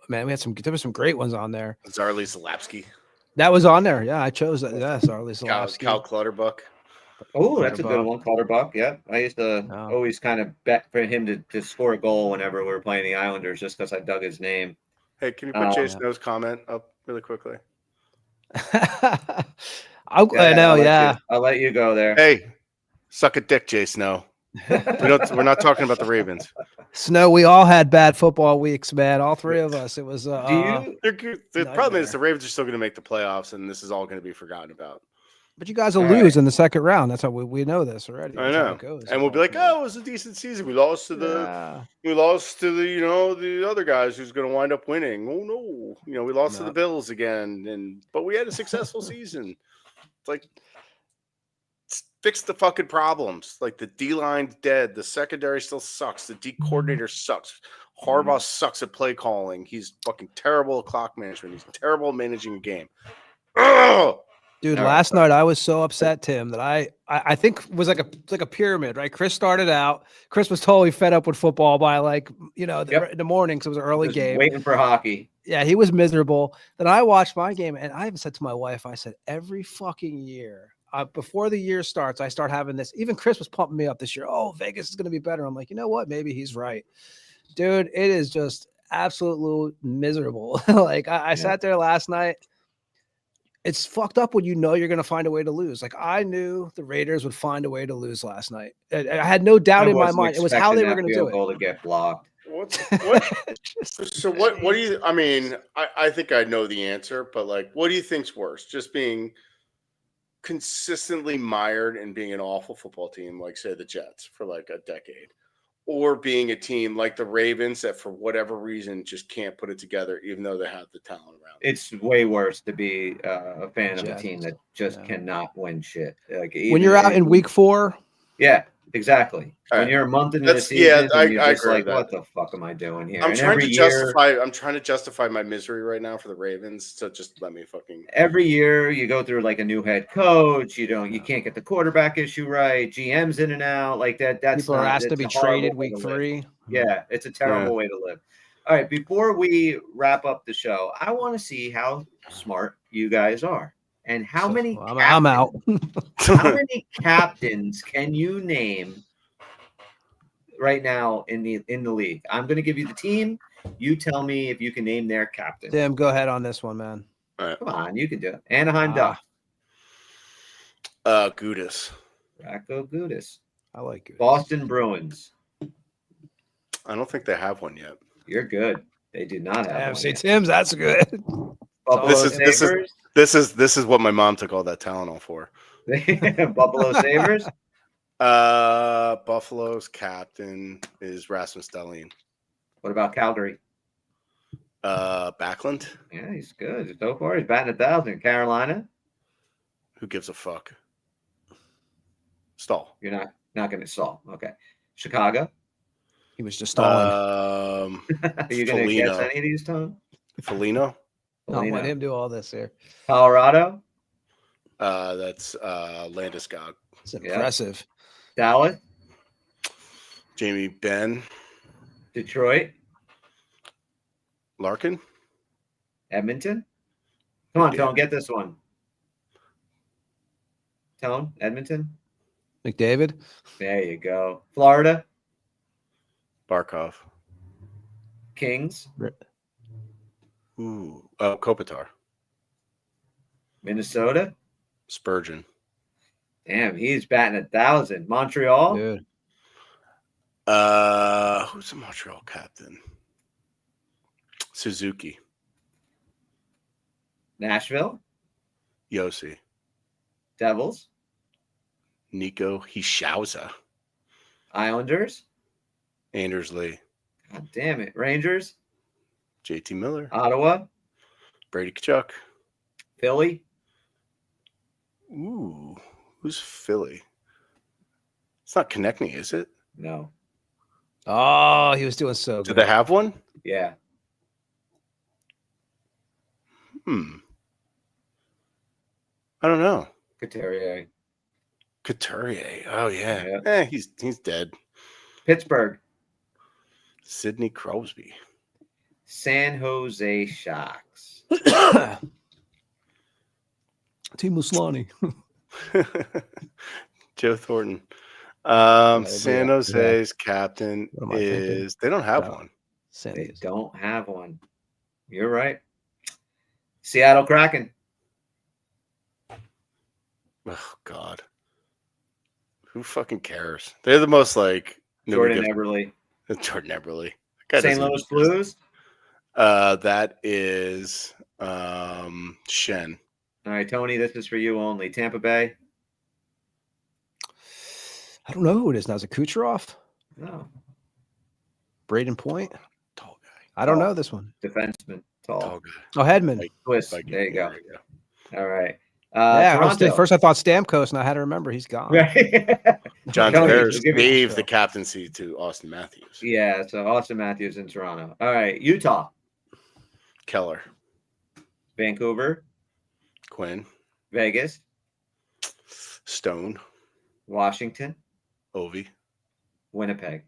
there were some great ones on there. Zarly Zalapski. That was on there. Yeah, I chose that. Yeah, Zarly Zalapski. Cal Clutterbuck. Oh, that's a good one. Clutterbuck. Yeah. I used to always kind of bet for him to score a goal whenever we were playing the Islanders just because I dug his name. Hey, can you put Jay Snow's comment up really quickly? I'll let you go there. Hey, suck a dick, Jay Snow. We're not talking about the Ravens. Snow, we all had bad football weeks, man. All three of us. It was. The problem is the Ravens are still going to make the playoffs, and this is all going to be forgotten about. But you guys will lose in the second round. That's how we know this already. I know. And we'll be like, oh, it was a decent season. We lost to the the other guys who's going to wind up winning. Oh no, we lost to the Bills again, but we had a successful season. It's like, fix the fucking problems. Like, the D line's dead. The secondary still sucks. The D coordinator sucks. Harbaugh sucks at play calling. He's fucking terrible at clock management. He's terrible at managing a game. Ugh! Dude, last night I was so upset, Tim, that I think it was like a pyramid, right? Chris started out. Chris was totally fed up with football by in the morning, because it was an early game. Waiting for hockey. Yeah, he was miserable. Then I watched my game, and I even said to my wife, I said, every fucking year, before the year starts, I start having this. Even Chris was pumping me up this year. Oh, Vegas is going to be better. I'm like, you know what? Maybe he's right. Dude, it is just absolutely miserable. I sat there last night. It's fucked up when you're going to find a way to lose. Like, I knew the Raiders would find a way to lose last night. I had no doubt in my mind. It was how they were going to do it. Goal to get blocked. What do you? I mean, I think I know the answer, but what do you think's worse? Just being consistently mired and being an awful football team, like say the Jets for a decade, or being a team like the Ravens that for whatever reason just can't put it together, even though they have the talent around. It's way worse to be a fan of a team that just cannot win shit. When you're out in week 4. Yeah, exactly. When you're a month into the season, you're just like, what the fuck am I doing here? I'm trying to justify my misery right now for the Ravens. So just let me fucking. Every year you go through a new head coach. You can't get the quarterback issue right. GM's in and out like that. People are asked to be traded week 3. Yeah, it's a terrible way to live. All right, before we wrap up the show, I want to see how smart you guys are. And how many I'm out. How many captains can you name right now in the league? I'm going to give you the team. You tell me if you can name their captain. Tim, go ahead on this one, man. All right. Come on, you can do it. Anaheim Ducks. Gudis. Rocco Gudis. I like it. Boston Bruins. I don't think they have one yet. You're good. They do not have one See, yet. Tim's, that's good. Buffalo Sabres. This is what my mom took all that Tylenol for. Buffalo Sabres. Buffalo's captain is Rasmus Dahlin. What about Calgary? Backlund. Yeah, he's good so far. He's batting 1,000. Carolina. Who gives a fuck? Stall. You're not going to stall. Okay. Chicago. He was just stalling. Are you going to guess any of these, Tom? Foligno. No, let him do all this here. Colorado. That's Landeskog. It's impressive. Dallas. Jamie Benn. Detroit. Larkin. Edmonton. Come on, Tone, get this one. Tone, Edmonton. McDavid. There you go. Florida. Barkov. Kings. Ooh. Kopitar. Minnesota. Spurgeon. Damn, he's batting 1,000. Montreal. Dude. Who's the Montreal captain? Suzuki. Nashville. Yossi. Devils. Nico Hishauza. Islanders. Anders Lee. God damn it. Rangers. JT Miller. Ottawa. Brady Kachuk. Philly. Ooh. Who's Philly? It's not Konechny, is it? No. Oh, he was doing so Do good. they have one? Yeah. I don't know. Couturier. Couturier. Oh yeah. He's dead. Pittsburgh. Sidney Crosby. San Jose Sharks. Team Muslani. Joe Thornton. San Jose's captain is. They don't have one. They don't have one. You're right. Seattle Kraken. Oh God. Who fucking cares? They're the most like Jordan Eberle. Jordan Eberle. St. Louis Blues. That is Shen. All right, Tony, this is for you only. Tampa Bay. I don't know who it is now. Is it Kucherov? No. Braden Point? Tall guy. I don't know this one. Defenseman. Tall guy. Oh, Hedman. Twist. There you go. All right. First I thought Stamkos, and I had to remember he's gone. Right. John Tavares gave the captaincy to Austin Matthews. Yeah, so Austin Matthews in Toronto. All right, Utah. Keller. Vancouver. Quinn. Vegas. Stone. Washington. Ovi. Winnipeg.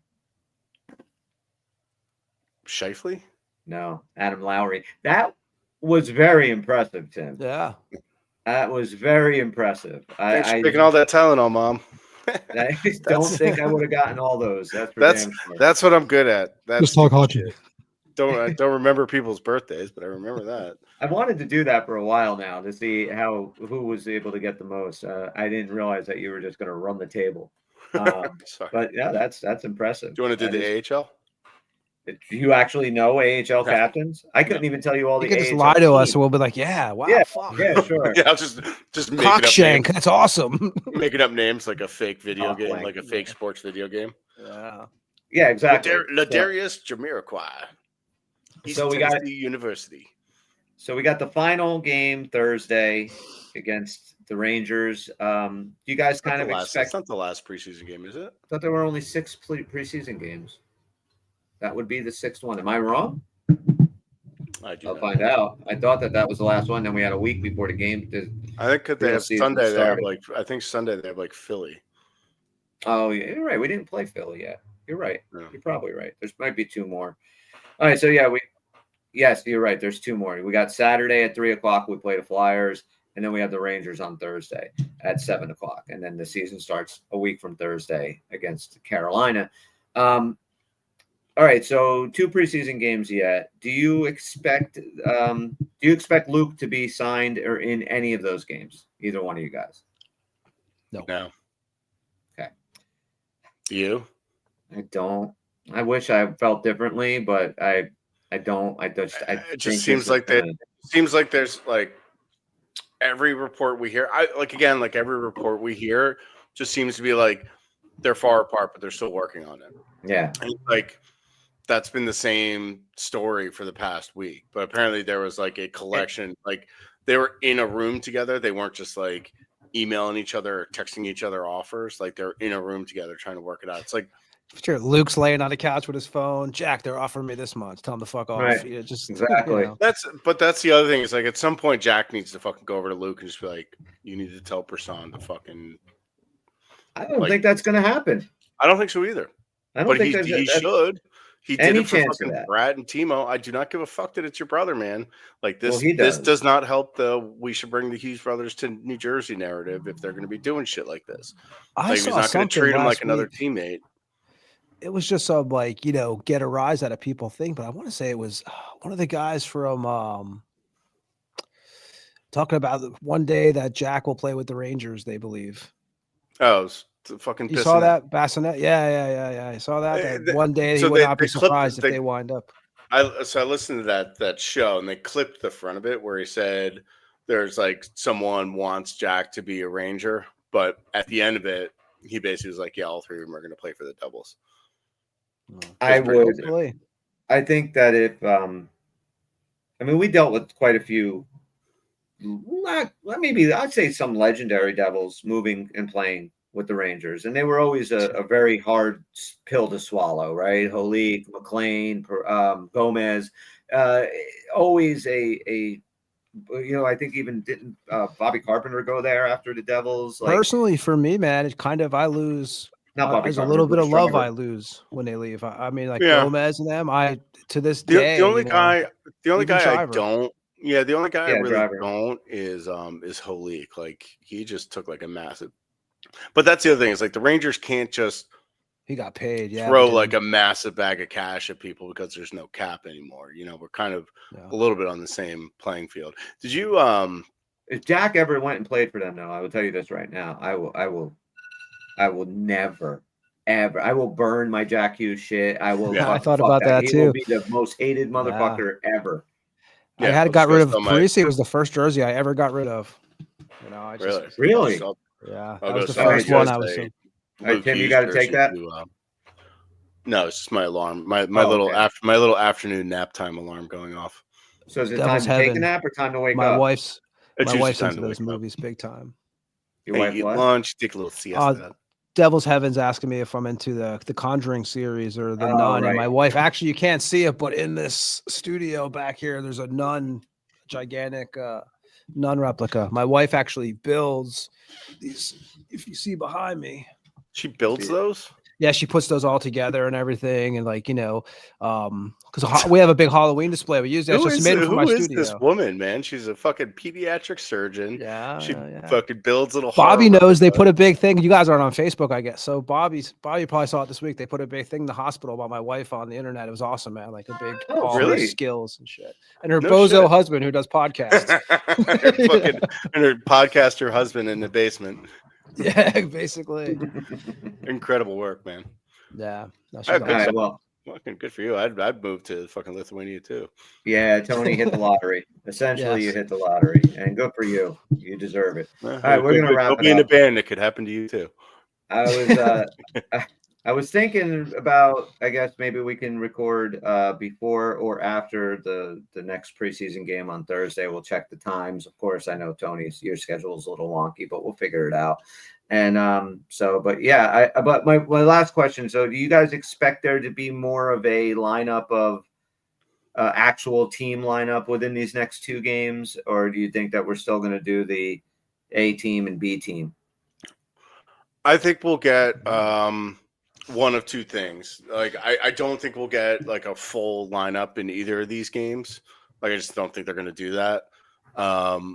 Scheifele? No, Adam Lowry. That was very impressive, Tim. Yeah. That was very impressive. Thanks for taking all that Tylenol, Mom. I don't think I would have gotten all those. That's damn sure. That's what I'm good at. Just talk hockey. I don't remember people's birthdays, but I remember that. I've wanted to do that for a while now to see who was able to get the most. I didn't realize that you were just going to run the table. Sorry. But yeah, that's impressive. Do you want to do the AHL? Do you actually know AHL captains? I couldn't even tell you all the. You can AHL just lie to teams. us, and we'll be like, "Yeah, wow, Yeah, fuck. yeah, sure. Yeah, I'll just make Cockshank, that's awesome." making up names like a fake video game, Cockwank, like a fake sports video game. Yeah, exactly. Ladarius Jamiroquai. So we got University. So we got the final game Thursday against the Rangers. Do you guys kind of expect? It's not the last preseason game, is it? I thought there were only 6 preseason games. That would be the 6th one. Am I wrong? I'll find out. I thought that was the last one. Then we had a week before the game. I think they have Sunday. They have Sunday. They have Philly. Oh yeah, you're right. We didn't play Philly yet. You're right. Yeah. You're probably right. There might be 2 more. All right. So yeah, yes, you're right. There's 2 more. We got Saturday at 3:00. We play the Flyers, and then we have the Rangers on Thursday at 7:00, and then the season starts a week from Thursday against Carolina. All right, so 2 preseason games yet. Do you expect Do you expect Luke to be signed or in any of those games? Either one of you guys? No. Okay. You? I don't. I wish I felt differently, but I don't. I it just seems like there's like every report we hear. Every report we hear just seems to be like they're far apart, but they're still working on it. Yeah. And like that's been the same story for the past week. But apparently there was like a collection, like they were in a room together. They weren't just like emailing each other or texting each other offers. Like they're in a room together trying to work it out. It's like sure, Luke's laying on the couch with his phone. Jack, they're offering me this much. Tell him to fuck off. Right. Yeah, just Exactly. That's the other thing is like at some point Jack needs to fucking go over to Luke and just be like, you need to tell Person to fucking. I don't think that's going to happen. I don't think so either. I don't think he should. He did it for fucking Brad and Timo. I do not give a fuck that it's your brother, man. Like this, well, this does not help the we should bring the Hughes brothers to New Jersey narrative if they're going to be doing shit like this. He's not going to treat him like another teammate. It was just some get a rise out of people thing, but I want to say it was one of the guys from talking about one day that Jack will play with the Rangers, they believe. Oh, fucking you saw that Bassinet? Yeah. I saw that one day he would not be surprised if they wind up. I listened to that show and they clipped the front of it where he said there's like someone wants Jack to be a Ranger, but at the end of it, he basically was like, yeah, all three of them are going to play for the Devils. I think that if we dealt with quite a few, I'd say some legendary Devils moving and playing with the Rangers, and they were always a very hard pill to swallow, right? Holik, McLean, Gomez, always I think even didn't Bobby Carpenter go there after the Devils? Personally, for me, man, it's kind of I lose. There's a little bit of love I lose when they leave. Gomez and them. To this day, the only guy I don't. Yeah, the only guy I really don't is Holik. Like he just took like a massive. But that's the other thing is like the Rangers can't just. He got paid. Yeah, throw like a massive bag of cash at people because there's no cap anymore. We're kind of a little bit on the same playing field. Did you? If Jack ever went and played for them, though, I will tell you this right now. I will never, ever. I will burn my Jack Hughes shit. I will. I thought about that too. He will be the most hated motherfucker ever. I got rid of Parisi. It was the first jersey I ever got rid of. Really? Yeah, that was the first one I was. Tim, you got to take that. No, it's just my alarm. My little afternoon nap time alarm going off. So is it time to take a nap or time to wake up? My wife's into those movies big time. Your wife eat lunch, take a little siesta. Devil's Heaven's asking me if I'm into the Conjuring series or the Nun. Right. And my wife, actually, you can't see it, but in this studio back here, there's a Nun, gigantic Nun replica. My wife actually builds these. If you see behind me, she builds those. Yeah, she puts those all together and everything, and because we have a big Halloween display. We use that. Just made it for my studio. Who is this woman, man? She's a fucking pediatric surgeon. Yeah, she fucking builds little. Bobby knows they put a big thing. You guys aren't on Facebook, I guess. So Bobby probably saw it this week. They put a big thing in the hospital about my wife on the internet. It was awesome, man. Like a big really? Skills and shit. And her bozo husband who does podcasts. and her podcaster husband in the basement. Yeah, basically. Incredible work, man. Yeah. Fucking good for you. I'd move to fucking Lithuania too. Yeah, Tony hit the lottery. Essentially, You hit the lottery, and good for you. You deserve it. All right, we're gonna wrap it up. Be in a band. It could happen to you too. I was thinking about. I guess maybe we can record before or after the next preseason game on Thursday. We'll check the times. Of course, I know Tony's your schedule is a little wonky, but we'll figure it out. And but my last question. So, do you guys expect there to be more of a lineup of actual team lineup within these next two games, or do you think that we're still going to do the A team and B team? I think we'll get one of two things. Like, I don't think we'll get like a full lineup in either of these games. Like, I just don't think they're going to do that. I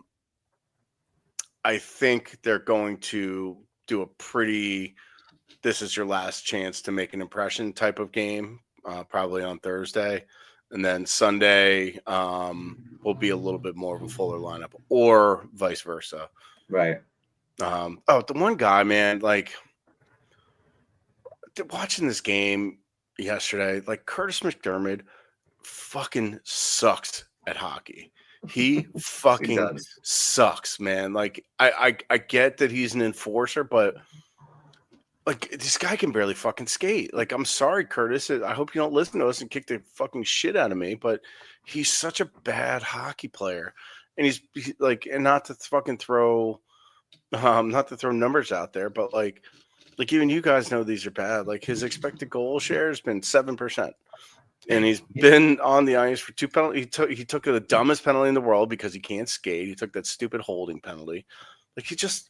think they're going to do a pretty, this is your last chance to make an impression type of game, probably on Thursday. and then Sunday will be a little bit more of a fuller lineup, or vice versa. Right. The one guy, man, like watching this game yesterday, like Curtis McDermott fucking sucks at hockey. He fucking sucks, man. Like I get that he's an enforcer, but like this guy can barely fucking skate. Like, I'm sorry, Curtis. I hope you don't listen to us and kick the fucking shit out of me, but he's such a bad hockey player. And he's like, and not to fucking throw not to throw numbers out there, but like even you guys know these are bad. Like his expected goal share has been 7%. And he's been on the ice for 2 penalties. He took the dumbest penalty in the world because he can't skate. He took that stupid holding penalty. Like he just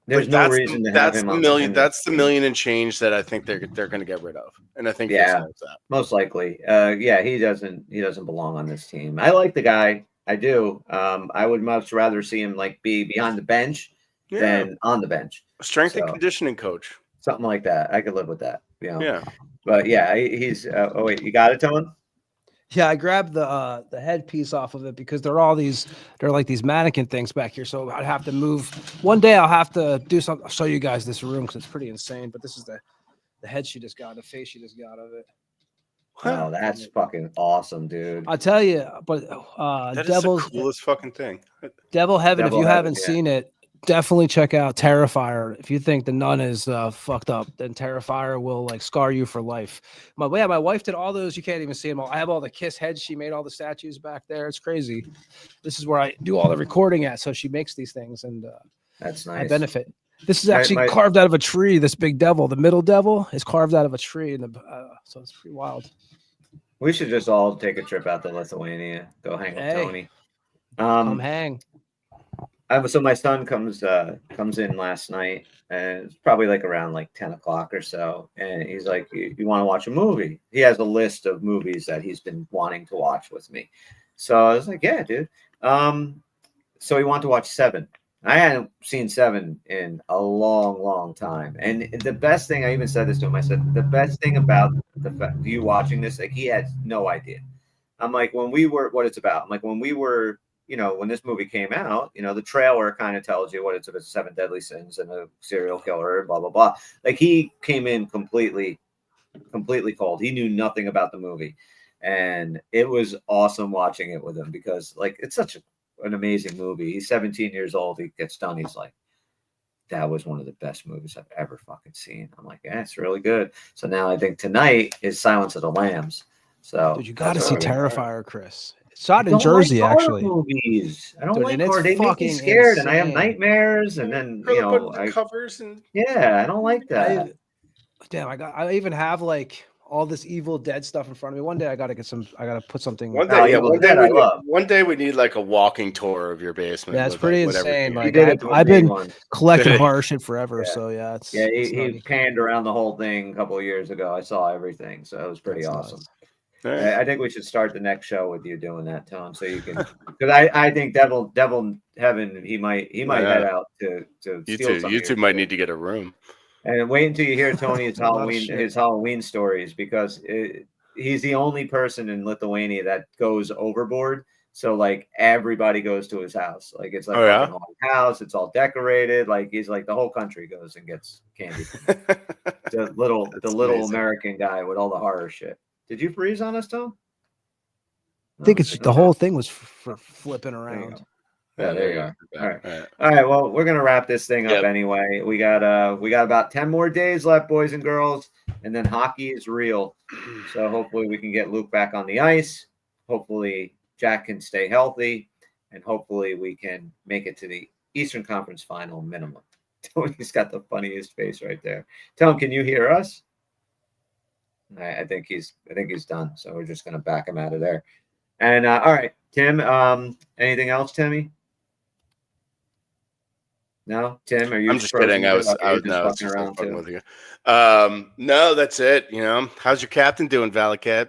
there's no reason to have him on million. That's the million and change that I think they're going to get rid of. And I think that most likely. He doesn't belong on this team. I like the guy. I do. I would much rather see him like be behind the bench than on the bench. A strength and conditioning coach. Something like that. I could live with that. Yeah. But yeah, he's. Oh wait, you got it, Tone? Yeah, I grabbed the headpiece off of it because they're like these mannequin things back here. So I'd have to move. One day I'll have to do something. I'll show you guys this room because it's pretty insane. But this is the head she just got, the face she just got of it. Wow, that's fucking awesome, dude. I tell you, but that is the coolest fucking thing. Devil Heaven. If you haven't seen it, definitely check out Terrifier. If you think the nun is fucked up, then Terrifier will like scar you for life. My wife did all those. You can't even see them all. I have all the Kiss heads. She made all the statues back there. It's crazy. This is where I do all the recording at. So she makes these things, and that's nice. I benefit. This is actually carved out of a tree. This big devil, the middle devil, is carved out of a tree, and so it's pretty wild. We should just all take a trip out to Lithuania. Go hang with Tony. Come hang. So my son comes in last night, and it's probably like around like 10 o'clock or so. And he's like, you want to watch a movie? He has a list of movies that he's been wanting to watch with me. So I was like, yeah, dude. So he wanted to watch Seven. I hadn't seen Seven in a long, long time. And the best thing, I even said this to him, I said, the best thing about you watching this, like he had no idea. I'm like, what it's about. I'm like, when we were, when this movie came out, the trailer kind of tells you what it's about, 7 deadly sins and a serial killer, blah, blah, blah. Like he came in completely cold. He knew nothing about the movie. And it was awesome watching it with him because like, it's such an amazing movie. He's 17 years old. He gets done. He's like, that was one of the best movies I've ever fucking seen. I'm like, yeah, it's really good. So now I think tonight is Silence of the Lambs. So dude, you got to see Terrifier, Chris. It's shot in Jersey, actually. Movies. I don't like horror. They make me scared, and I have nightmares. And then the covers and I don't like that. I even have like all this Evil Dead stuff in front of me. One day I gotta put something. One day we need like a walking tour of your basement. Yeah, it's pretty insane. Like I've been collecting horror shit forever. Yeah. So yeah, he panned around the whole thing a couple of years ago. I saw everything, so it was pretty awesome. Nice. I think we should start the next show with you doing that, Tom, so you can. Because I think Devil Heaven, he might head out to you two might need to get a room. And wait until you hear Tony's Halloween stories, because he's the only person in Lithuania that goes overboard. So like everybody goes to his house. Like it's like a house. It's all decorated. Like he's like the whole country goes and gets candy. the little amazing American guy with all the horror shit. Did you freeze on us, Tom? I think it's the whole thing was for flipping around. Yeah, there you are. All right. Well, we're gonna wrap this thing up anyway. We got about 10 more days left, boys and girls, and then hockey is real. So hopefully we can get Luke back on the ice. Hopefully Jack can stay healthy, and hopefully we can make it to the Eastern Conference Final minimum. Tony's got the funniest face right there. Tom, can you hear us? I think he's done. So we're just gonna back him out of there. And all right, Tim. Anything else, Timmy? No, Tim, are you? I'm just kidding. I was fucking around with you. No, that's it. How's your captain doing, Valicat?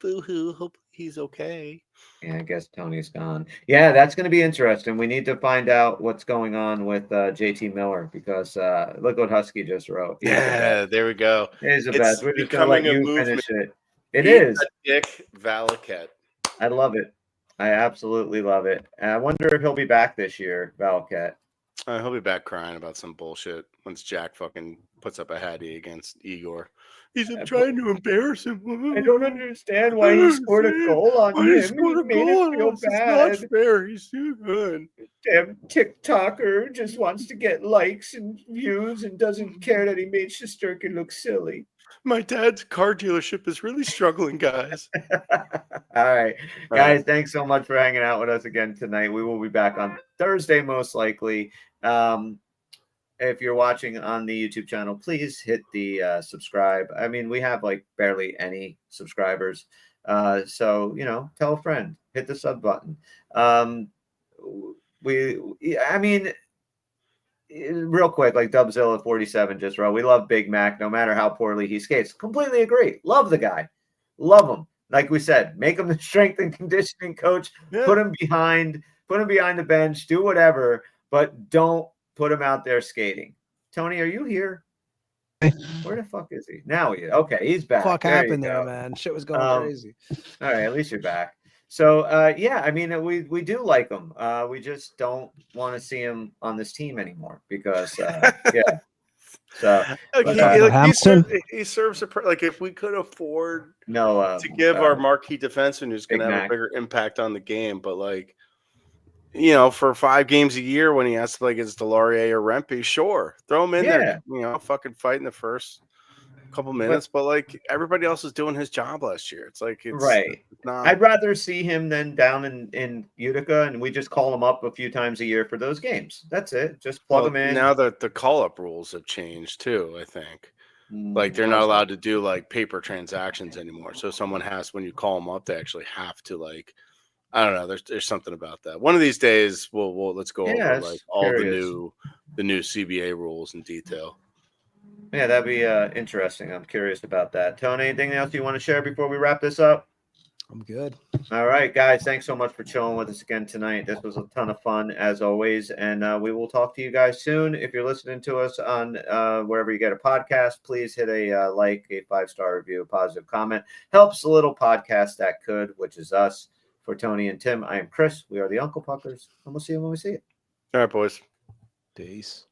Boo-hoo. Hope he's okay. Yeah, I guess Tony's gone. Yeah, that's going to be interesting. We need to find out what's going on with JT Miller, because look what Husky just wrote. There we go. He's the best. We're just going to let you finish it. It Eat is. a dick, Valaket. I love it. I absolutely love it. And I wonder if he'll be back this year, Valaket. He'll be back crying about some bullshit once Jack fucking puts up a hattie against Igor. He's trying to embarrass him. I don't understand why he scored a goal on Why he him. scored He a made goal it on feel us. It's bad. not fair. He's too good. Damn TikToker just wants to get likes and views and doesn't care that he made Shesterkin look silly. My dad's car dealership is really struggling, guys. All right. Guys, thanks so much for hanging out with us again tonight. We will be back on Thursday, most likely. If you're watching on the YouTube channel, please hit the subscribe. I mean, we have like barely any subscribers. So, you know, tell a friend, hit the sub button. Real quick, like Dubzilla 47 just wrote, we love Big Mac no matter how poorly he skates. Completely agree. Love the guy. Love him. Like we said, make him the strength and conditioning coach. Yeah. Put him behind the bench, do whatever, but don't put him out there skating. Tony, are you here? Where the fuck is he? Now he is. Okay, he's back. Fuck happened there, man. Shit was going crazy. All right, at least you're back. So, yeah, I mean, we do like him. We just don't want to see him on this team anymore because, yeah. So he serves a like if we could afford to give our marquee defenseman who's going to have a bigger impact on the game, but like, you know, for 5 games a year when he has to play against Delorier or Rempe, sure, throw him in there. You know, fucking fight in the first couple minutes, but like everybody else is doing his job last year. It's like it's not. I'd rather see him than down in Utica, and we just call him up a few times a year for those games. That's it. Just plug him in. Now that the call up rules have changed too, I think. Like they're not allowed to do like paper transactions anymore. So someone has, when you call them up, they actually have to like, I don't know. There's something about that. One of these days, let's go over like all the new CBA rules in detail. Yeah, that'd be interesting. I'm curious about that. Tony, anything else you want to share before we wrap this up? I'm good. All right, guys. Thanks so much for chilling with us again tonight. This was a ton of fun, as always. And we will talk to you guys soon. If you're listening to us on wherever you get a podcast, please hit a like, a 5-star review, a positive comment. Helps a little podcast that could, which is us. For Tony and Tim, I am Chris. We are the Uncle Puckers. And we'll see you when we see it. All right, boys. Peace.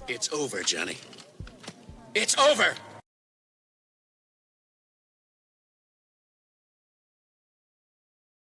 It's over, Johnny. It's over!